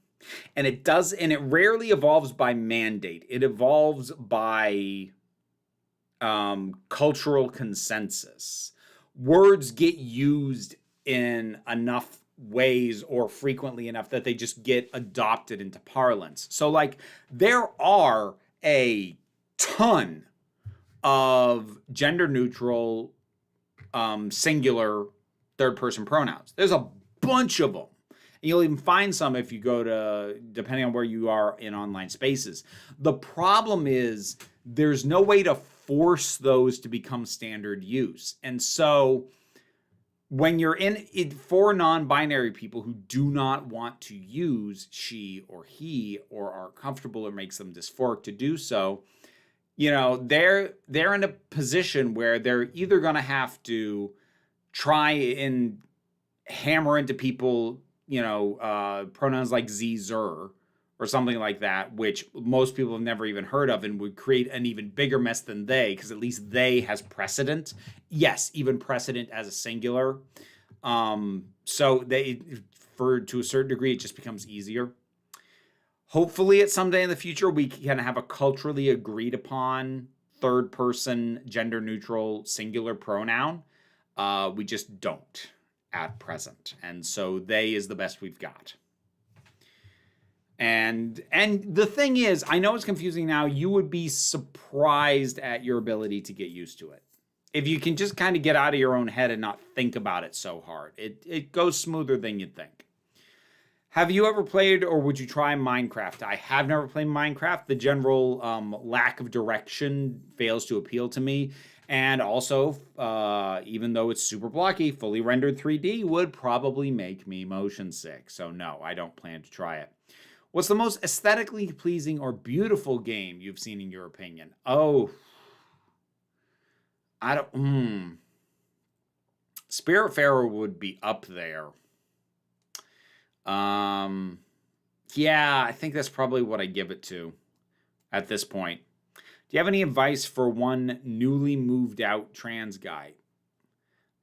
and it rarely evolves by mandate. It evolves by cultural consensus. Words get used in enough ways or frequently enough that they just get adopted into parlance. So like there are a ton of gender neutral singular third person pronouns. There's a bunch of them. And you'll even find some if you go to, depending on where you are in online spaces. The problem is there's no way to force those to become standard use. And so when you're in it, for non-binary people who do not want to use she or he or are comfortable or makes them dysphoric to do so, they're in a position where they're either going to have to try and hammer into people, pronouns like ze, zer, or something like that, which most people have never even heard of and would create an even bigger mess than they, because at least they has precedent. Yes, even precedent as a singular. So to a certain degree, it just becomes easier. Hopefully at some day in the future, we can have a culturally agreed upon third person, gender neutral, singular pronoun. We just don't. at present. And so they is the best we've got. And the thing is, I know it's confusing now. You would be surprised at your ability to get used to it. If you can just kind of get out of your own head and not think about it so hard, it goes smoother than you'd think. Have you ever played or would you try Minecraft? I have never played Minecraft. The general lack of direction fails to appeal to me. And also, even though it's super blocky, fully rendered 3D would probably make me motion sick. So no, I don't plan to try it. What's the most aesthetically pleasing or beautiful game you've seen in your opinion? Oh, I don't. Spiritfarer would be up there. Yeah, I think that's probably what I give it to at this point. Do you have any advice for one newly moved out trans guy?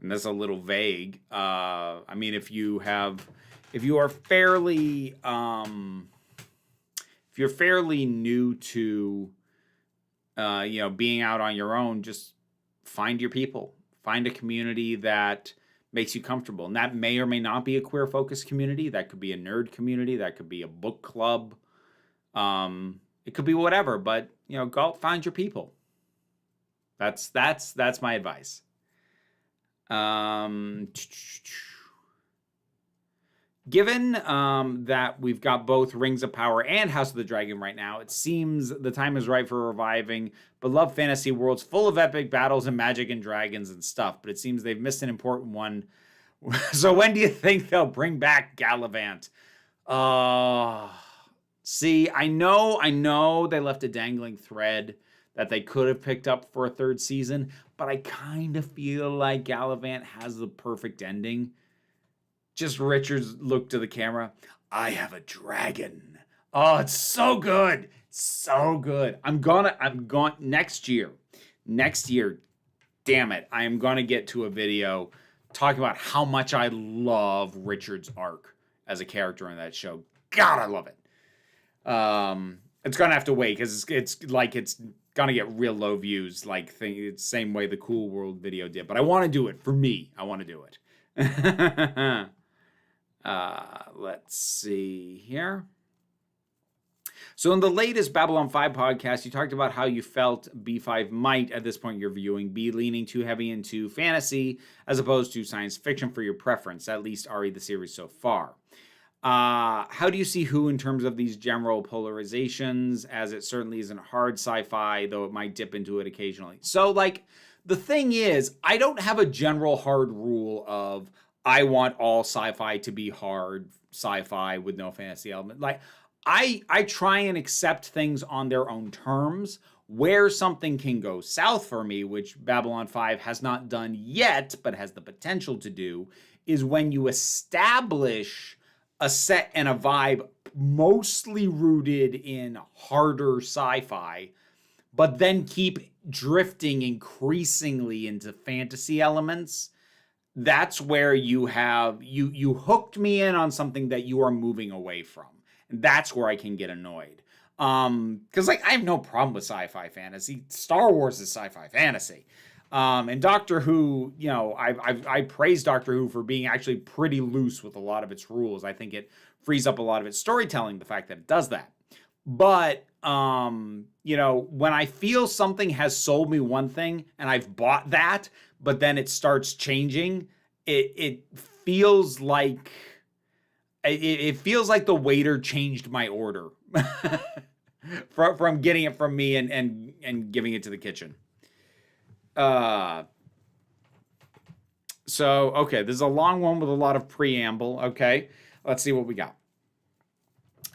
And that's a little vague. I mean, if you are fairly, if you're fairly new to, being out on your own, just find your people. Find a community that makes you comfortable. And that may or may not be a queer-focused community. That could be a nerd community. That could be a book club. It could be whatever. But, go out, find your people. That's my advice. Given that we've got both Rings of Power and House of the Dragon right now, it seems the time is right for reviving beloved fantasy worlds full of epic battles and magic and dragons and stuff, but it seems they've missed an important one. So when do you think they'll bring back Gallivant? See, I know they left a dangling thread that they could have picked up for a third season, but I kind of feel like Gallivant has the perfect ending. Just Richard's look to the camera. I have a dragon. Oh, it's so good. So good. I'm going next year, damn it. I am going to get to a video talking about how much I love Richard's arc as a character in that show. God, I love it. It's going to have to wait because it's going to get real low views, it's the same way the Cool World video did. But I want to do it for me. I want to do it. Let's see here. So in the latest Babylon 5 podcast, you talked about how you felt B5 might, at this point you're viewing, be leaning too heavy into fantasy as opposed to science fiction for your preference, at least RE the series so far. How do you see Who in terms of these general polarizations, as it certainly isn't hard sci-fi, though it might dip into it occasionally? So, the thing is, I don't have a general hard rule of I want all sci-fi to be hard sci-fi with no fantasy element. I try and accept things on their own terms. Where something can go south for me, which Babylon 5 has not done yet, but has the potential to do, is when you establish a set and a vibe mostly rooted in harder sci-fi, but then keep drifting increasingly into fantasy elements. That's where you hooked me in on something that you are moving away from. And that's where I can get annoyed. Because I have no problem with sci-fi fantasy. Star Wars is sci-fi fantasy. And Doctor Who, I praise Doctor Who for being actually pretty loose with a lot of its rules. I think it frees up a lot of its storytelling, the fact that it does that. But, when I feel something has sold me one thing and I've bought that, but then it starts changing, it feels like the waiter changed my order from getting it from me and giving it to the kitchen. So, okay, this is a long one with a lot of preamble. Okay, let's see what we got.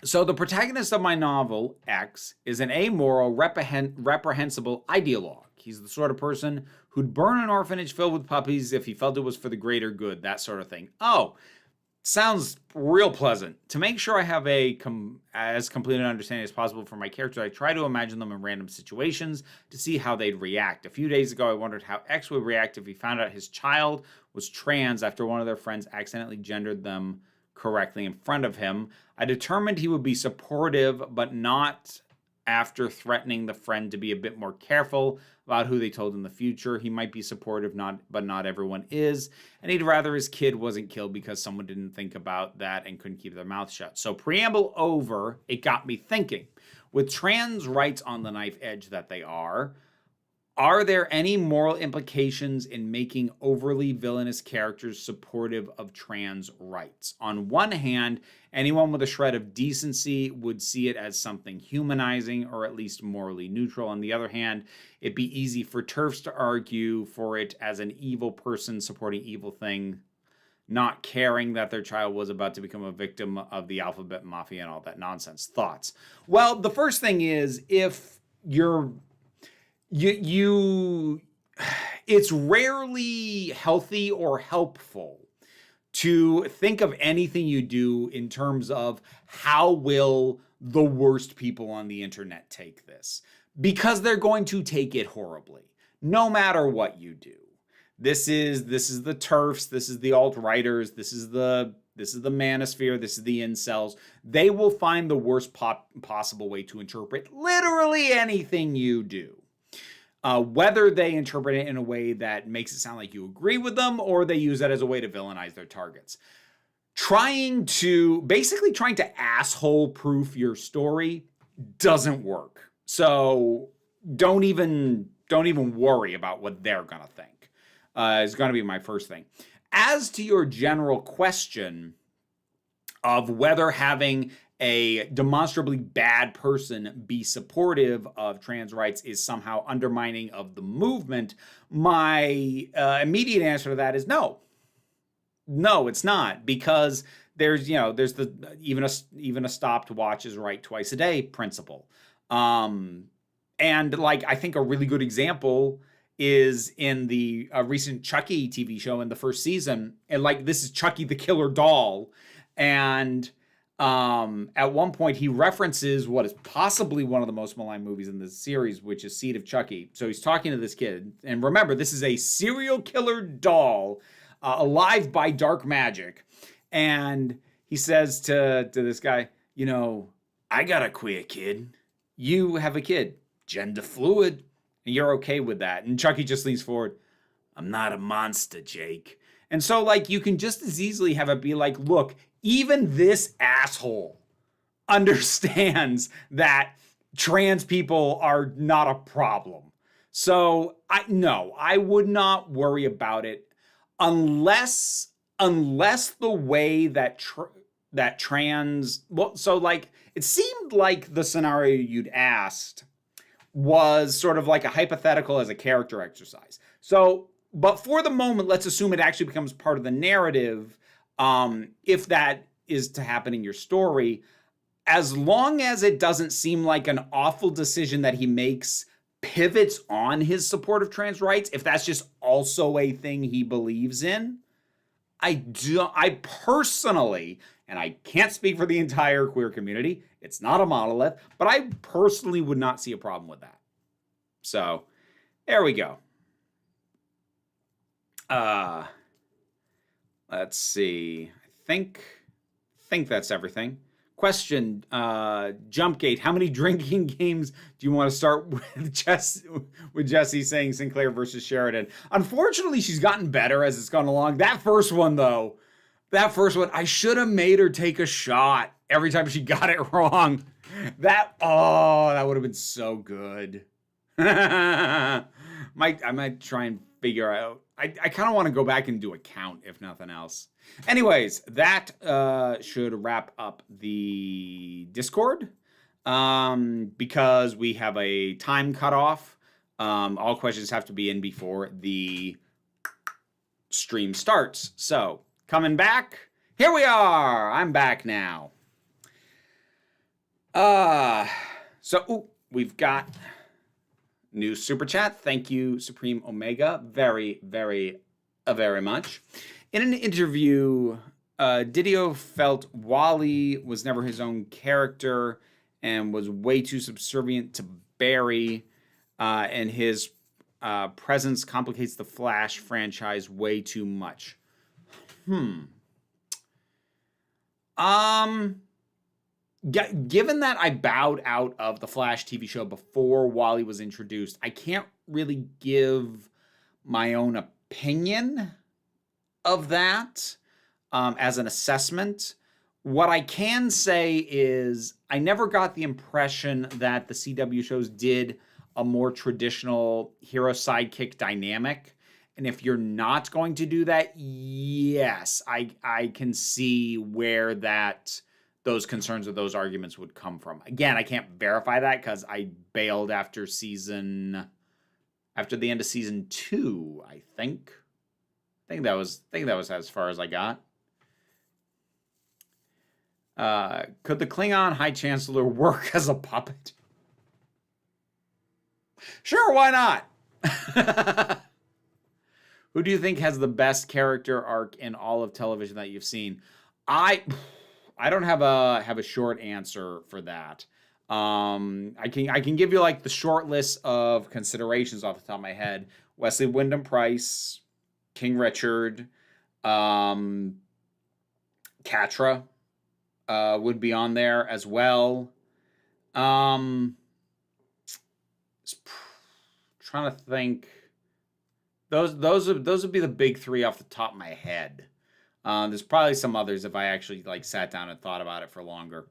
So the protagonist of my novel, X, is an amoral, reprehensible ideologue. He's the sort of person who'd burn an orphanage filled with puppies if he felt it was for the greater good, that sort of thing. Oh, sounds real pleasant. To make sure I have as complete an understanding as possible for my characters, I try to imagine them in random situations to see how they'd react. A few days ago, I wondered how X would react if he found out his child was trans after one of their friends accidentally gendered them correctly in front of him. I determined he would be supportive, but not after threatening the friend to be a bit more careful about who they told in the future. He might be supportive, but not everyone is. And he'd rather his kid wasn't killed because someone didn't think about that and couldn't keep their mouth shut. So preamble over, it got me thinking. With trans rights on the knife edge that they are there any moral implications in making overly villainous characters supportive of trans rights? On one hand, anyone with a shred of decency would see it as something humanizing or at least morally neutral. On the other hand, it'd be easy for TERFs to argue for it as an evil person supporting evil thing, not caring that their child was about to become a victim of the alphabet mafia and all that nonsense. Thoughts? Well, the first thing is, if it's rarely healthy or helpful to think of anything you do in terms of how will the worst people on the internet take this, because they're going to take it horribly no matter what you do. This is the TERFs, this is the alt-righters, this is the manosphere, this is the incels. They will find the worst possible way to interpret literally anything you do. Whether they interpret it in a way that makes it sound like you agree with them, or they use that as a way to villainize their targets. Trying to asshole proof your story doesn't work. So don't even worry about what they're gonna think. Is gonna be my first thing. As to your general question of whether having a demonstrably bad person be supportive of trans rights is somehow undermining of the movement, my immediate answer to that is no. No, it's not, because there's the even a stopped watch is right twice a day principle. And like, I think a really good example is in the recent Chucky TV show in the first season. And like, this is Chucky the Killer Doll. And at one point he references what is possibly one of the most maligned movies in this series, which is Seed of Chucky. So he's talking to this kid, and remember, this is a serial killer doll, alive by dark magic. And he says to this guy, I got a queer kid. You have a kid, gender fluid, and you're okay with that. And Chucky just leans forward. I'm not a monster, Jake. And so, like, you can just as easily have it be like, look, even this asshole understands that trans people are not a problem. So I would not worry about it unless the way that trans, well, so like, it seemed like the scenario you'd asked was sort of like a hypothetical as a character exercise. So, but for the moment, let's assume it actually becomes part of the narrative. If that is to happen in your story, as long as it doesn't seem like an awful decision that he makes pivots on his support of trans rights, if that's just also a thing he believes in, I personally, and I can't speak for the entire queer community, it's not a monolith, but I personally would not see a problem with that. So, there we go. Let's see. I think that's everything. Question, Jumpgate, how many drinking games do you want to start with Jesse saying Sinclair versus Sheridan? Unfortunately, she's gotten better as it's gone along. That first one, I should have made her take a shot every time she got it wrong. That would have been so good. I might try and figure out. I kind of want to go back and do a count, if nothing else. Anyways, that should wrap up the Discord, because we have a time cutoff. All questions have to be in before the stream starts. So, coming back. Here we are. I'm back now. We've got new super chat. Thank you, Supreme Omega, very, very, very much. In an interview, Didio felt Wally was never his own character and was way too subservient to Barry, and his presence complicates the Flash franchise way too much. given that I bowed out of the Flash TV show before Wally was introduced, I can't really give my own opinion of that as an assessment. What I can say is I never got the impression that the CW shows did a more traditional hero sidekick dynamic. And if you're not going to do that, yes, I can see where those concerns or those arguments would come from. Again, I can't verify that because I bailed after the end of season 2, I think. I think that was as far as I got. Could the Klingon High Chancellor work as a puppet? Sure, why not? Who do you think has the best character arc in all of television that you've seen? I don't have a short answer for that. I can give you like the short list of considerations off the top of my head. Wesley Wyndham-Pryce, King Richard, Catra would be on there as well. Trying to think. Those would be the big 3 off the top of my head. There's probably some others if I actually like sat down and thought about it for longer.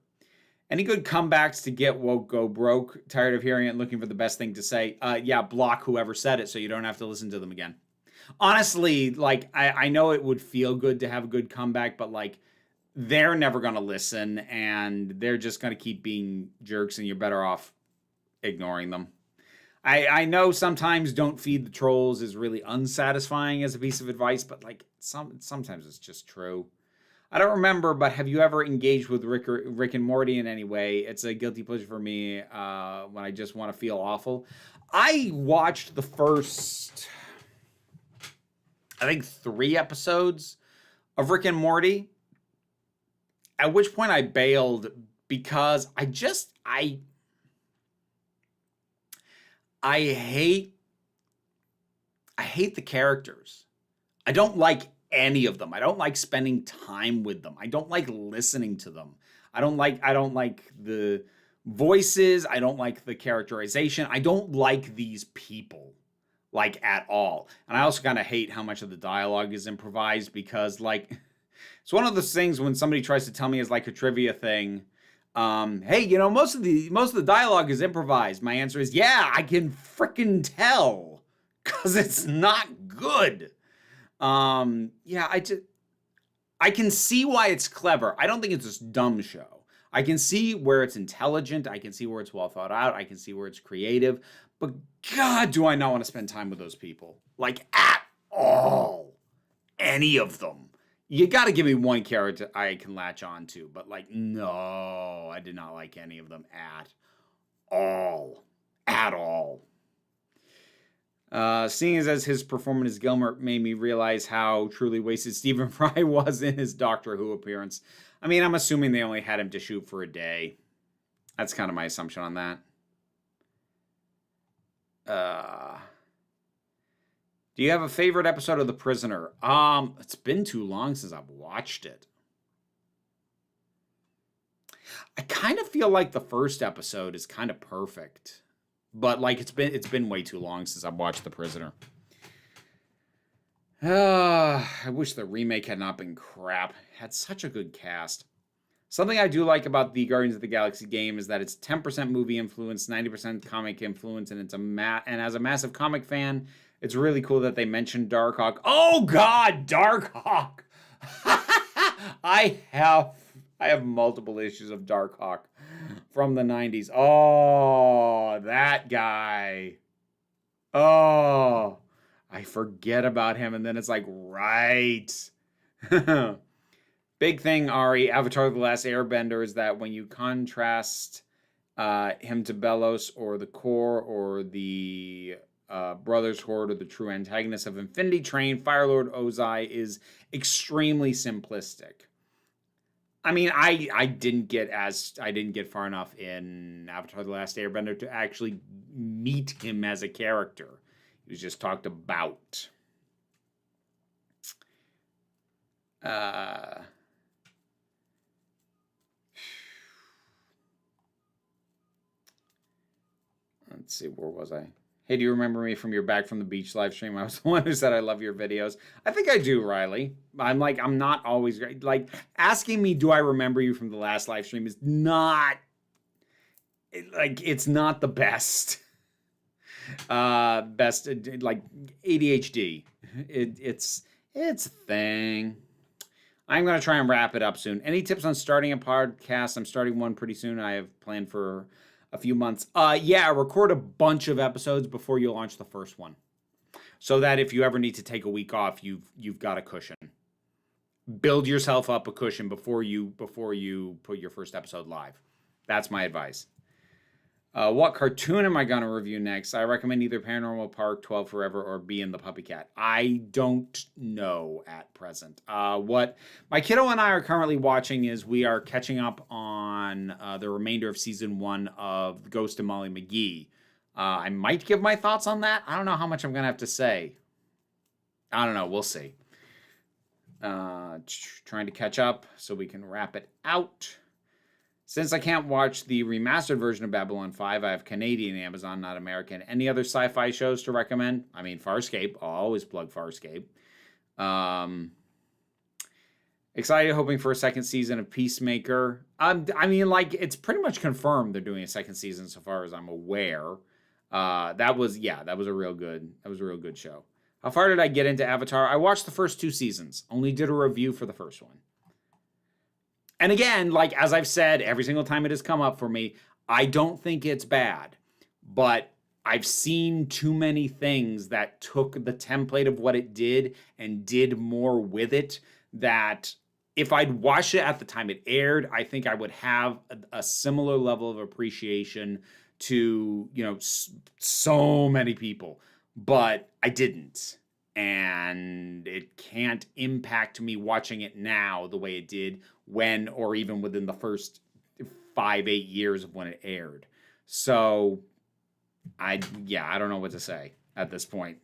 Any good comebacks to get woke, go broke? Tired of hearing it and looking for the best thing to say. Yeah, block whoever said it so you don't have to listen to them again. Honestly, like, I know it would feel good to have a good comeback, but like, they're never going to listen and they're just going to keep being jerks and you're better off ignoring them. I know sometimes don't feed the trolls is really unsatisfying as a piece of advice, but like sometimes it's just true. I don't remember, but have you ever engaged with Rick and Morty in any way? It's a guilty pleasure for me when I just want to feel awful. I watched the first, I think, 3 episodes of Rick and Morty, at which point I bailed because I hate the characters. I don't like any of them. I don't like spending time with them. I don't like listening to them. I don't like the voices. I don't like the characterization. I don't like these people like at all. And I also kind of hate how much of the dialogue is improvised because like it's one of those things when somebody tries to tell me as like a trivia thing, hey, you know, most of the dialogue is improvised. My answer is, yeah, I can freaking tell because it's not good. Yeah, I can see why it's clever. I don't think it's a dumb show. I can see where it's intelligent. I can see where it's well thought out. I can see where it's creative. But God, do I not want to spend time with those people. Like, at all. Any of them. You got to give me one character I can latch on to. But, like, no, I did not like any of them at all. At all. Seeing as his performance as Gilmer made me realize how truly wasted Stephen Fry was in his Doctor Who appearance. I mean, I'm assuming they only had him to shoot for a day. That's kind of my assumption on that. Do you have a favorite episode of The Prisoner? It's been too long since I've watched it. I kind of feel like the first episode is kind of perfect. But like it's been way too long since I've watched The Prisoner. I wish the remake had not been crap. It had such a good cast. Something I do like about the Guardians of the Galaxy game is that it's 10% movie influence, 90% comic influence, and and as a massive comic fan, it's really cool that they mentioned Darkhawk. Oh God, Darkhawk! I have multiple issues of Darkhawk from the 90s. Oh, that guy. Oh, I forget about him. And then it's like, right. Big thing, Ari, Avatar The Last Airbender, is that when you contrast him to Bellows or the Core or the Brothers Horde or the true antagonist of Infinity Train, Firelord Ozai is extremely simplistic. I mean, I didn't get far enough in Avatar: The Last Airbender to actually meet him as a character. He was just talked about. let's see, where was I? Hey, do you remember me from your Back from the Beach live stream? I was the one who said I love your videos. I think I do, Riley. I'm not always great. Like, asking me, do I remember you from the last live stream is not, it's not the best. Best, like, ADHD. It's a thing. I'm going to try and wrap it up soon. Any tips on starting a podcast? I'm starting one pretty soon. I have planned for a few months. Yeah, record a bunch of episodes before you launch the first one, so that if you ever need to take a week off, you've got a cushion. Build yourself up a cushion before you put your first episode live. That's my advice. What cartoon am I going to review next? I recommend either Paranormal Park, 12 Forever, or Bee and the Puppy Cat. I don't know at present. What my kiddo and I are currently watching is we are catching up on the remainder of season 1 of Ghost and Molly McGee. I might give my thoughts on that. I don't know how much I'm going to have to say. I don't know. We'll see. Trying to catch up so we can wrap it out. Since I can't watch the remastered version of Babylon 5, I have Canadian Amazon, not American. Any other sci-fi shows to recommend? I mean, Farscape. I'll always plug Farscape. Excited, hoping for a second season of Peacemaker. I mean, like, it's pretty much confirmed they're doing a second season so far as I'm aware. That was a real good show. How far did I get into Avatar? I watched the first 2 seasons. Only did a review for the first one. And again, like, as I've said, every single time it has come up for me, I don't think it's bad. But I've seen too many things that took the template of what it did and did more with it, that if I'd watched it at the time it aired, I think I would have a similar level of appreciation to, so many people. But I didn't. And it can't impact me watching it now the way it did when, or even within the first 5-8 years of when it aired. So, I don't know what to say at this point.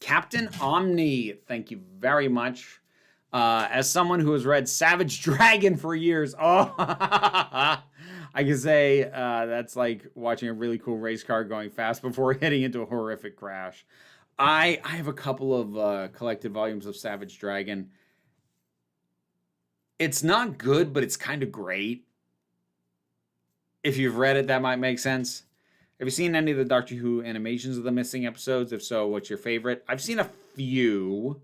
Captain Omni, thank you very much. As someone who has read Savage Dragon for years, I can say that's like watching a really cool race car going fast before hitting into a horrific crash. I have a couple of collected volumes of Savage Dragon. It's not good, but it's kind of great. If you've read it, that might make sense. Have you seen any of the Doctor Who animations of the missing episodes? If so, what's your favorite? I've seen a few.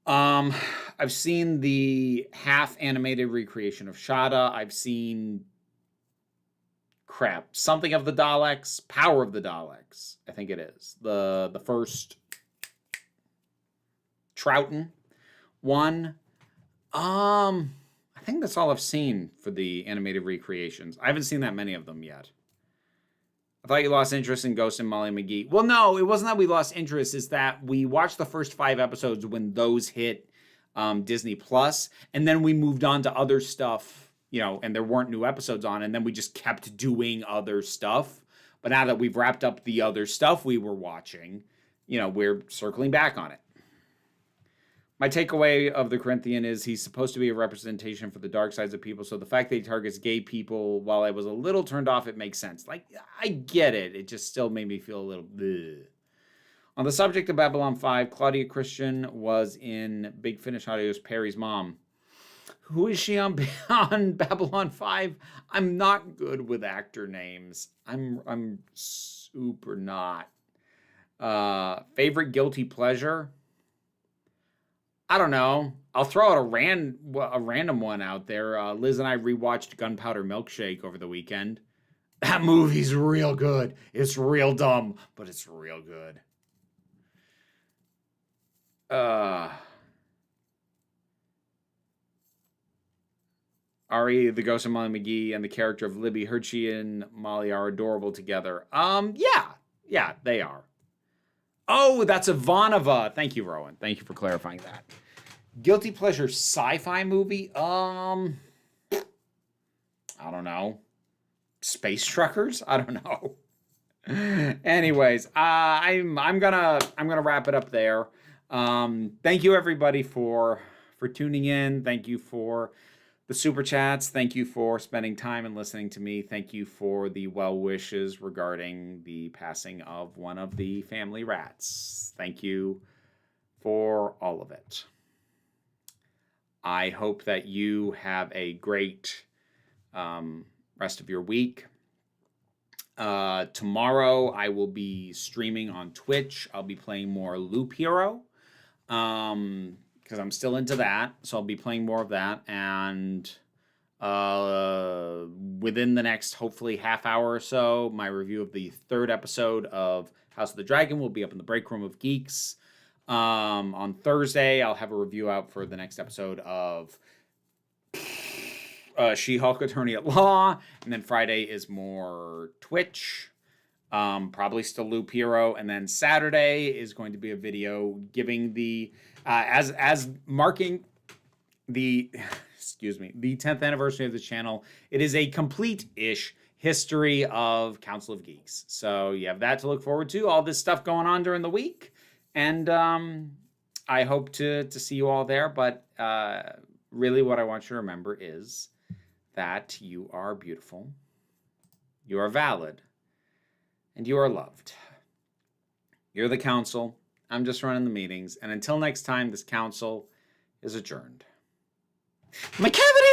I've seen the half-animated recreation of Shada. I've seen... something of the Daleks, Power of the Daleks, I think it is. The first Troughton one. I think that's all I've seen for the animated recreations. I haven't seen that many of them yet. I thought you lost interest in Ghost and Molly McGee. Well, no, it wasn't that we lost interest. It's that we watched the first 5 episodes when those hit Disney Plus, and then we moved on to other stuff, and there weren't new episodes on, and then we just kept doing other stuff. But now that we've wrapped up the other stuff we were watching, we're circling back on it. My takeaway of the Corinthian is he's supposed to be a representation for the dark sides of people, so the fact that he targets gay people, while I was a little turned off, it makes sense. Like, I get it. It just still made me feel a little bleh. On the subject of Babylon 5, Claudia Christian was in Big Finish Audio's Perry's mom. Who is she on Babylon 5? I'm not good with actor names. I'm super not. Favorite guilty pleasure? I don't know. I'll throw out a random one out there. Liz and I rewatched Gunpowder Milkshake over the weekend. That movie's real good. It's real dumb, but it's real good. Ari, the Ghost of Molly McGee, and the character of Libby, Hershey and Molly are adorable together. Yeah, they are. Oh, that's Ivanova. Thank you, Rowan. Thank you for clarifying that. Guilty pleasure sci-fi movie? I don't know. Space Truckers? I don't know. Anyways, I'm gonna wrap it up there. Thank you everybody for tuning in. Thank you for the super chats. Thank you for spending time and listening to me. Thank you for the well wishes regarding the passing of one of the family rats. Thank you for all of it. I hope that you have a great rest of your week. Tomorrow I will be streaming on Twitch. I'll be playing more Loop Hero. Because I'm still into that, so I'll be playing more of that, and within the next, hopefully, half hour or so, my review of the 3rd episode of House of the Dragon will be up in the break room of Geeks. On Thursday, I'll have a review out for the next episode of She-Hulk Attorney at Law, and then Friday is more Twitch. Probably still Loop Hero, and then Saturday is going to be a video giving the as marking the the 10th anniversary of the channel. It is a complete-ish history of Council of Geeks, so you have that to look forward to. All this stuff going on during the week, and I hope to see you all there. But really, what I want you to remember is that you are beautiful, you are valid, and you are loved. You're the council. I'm just running the meetings. And until next time, this council is adjourned. My cavity!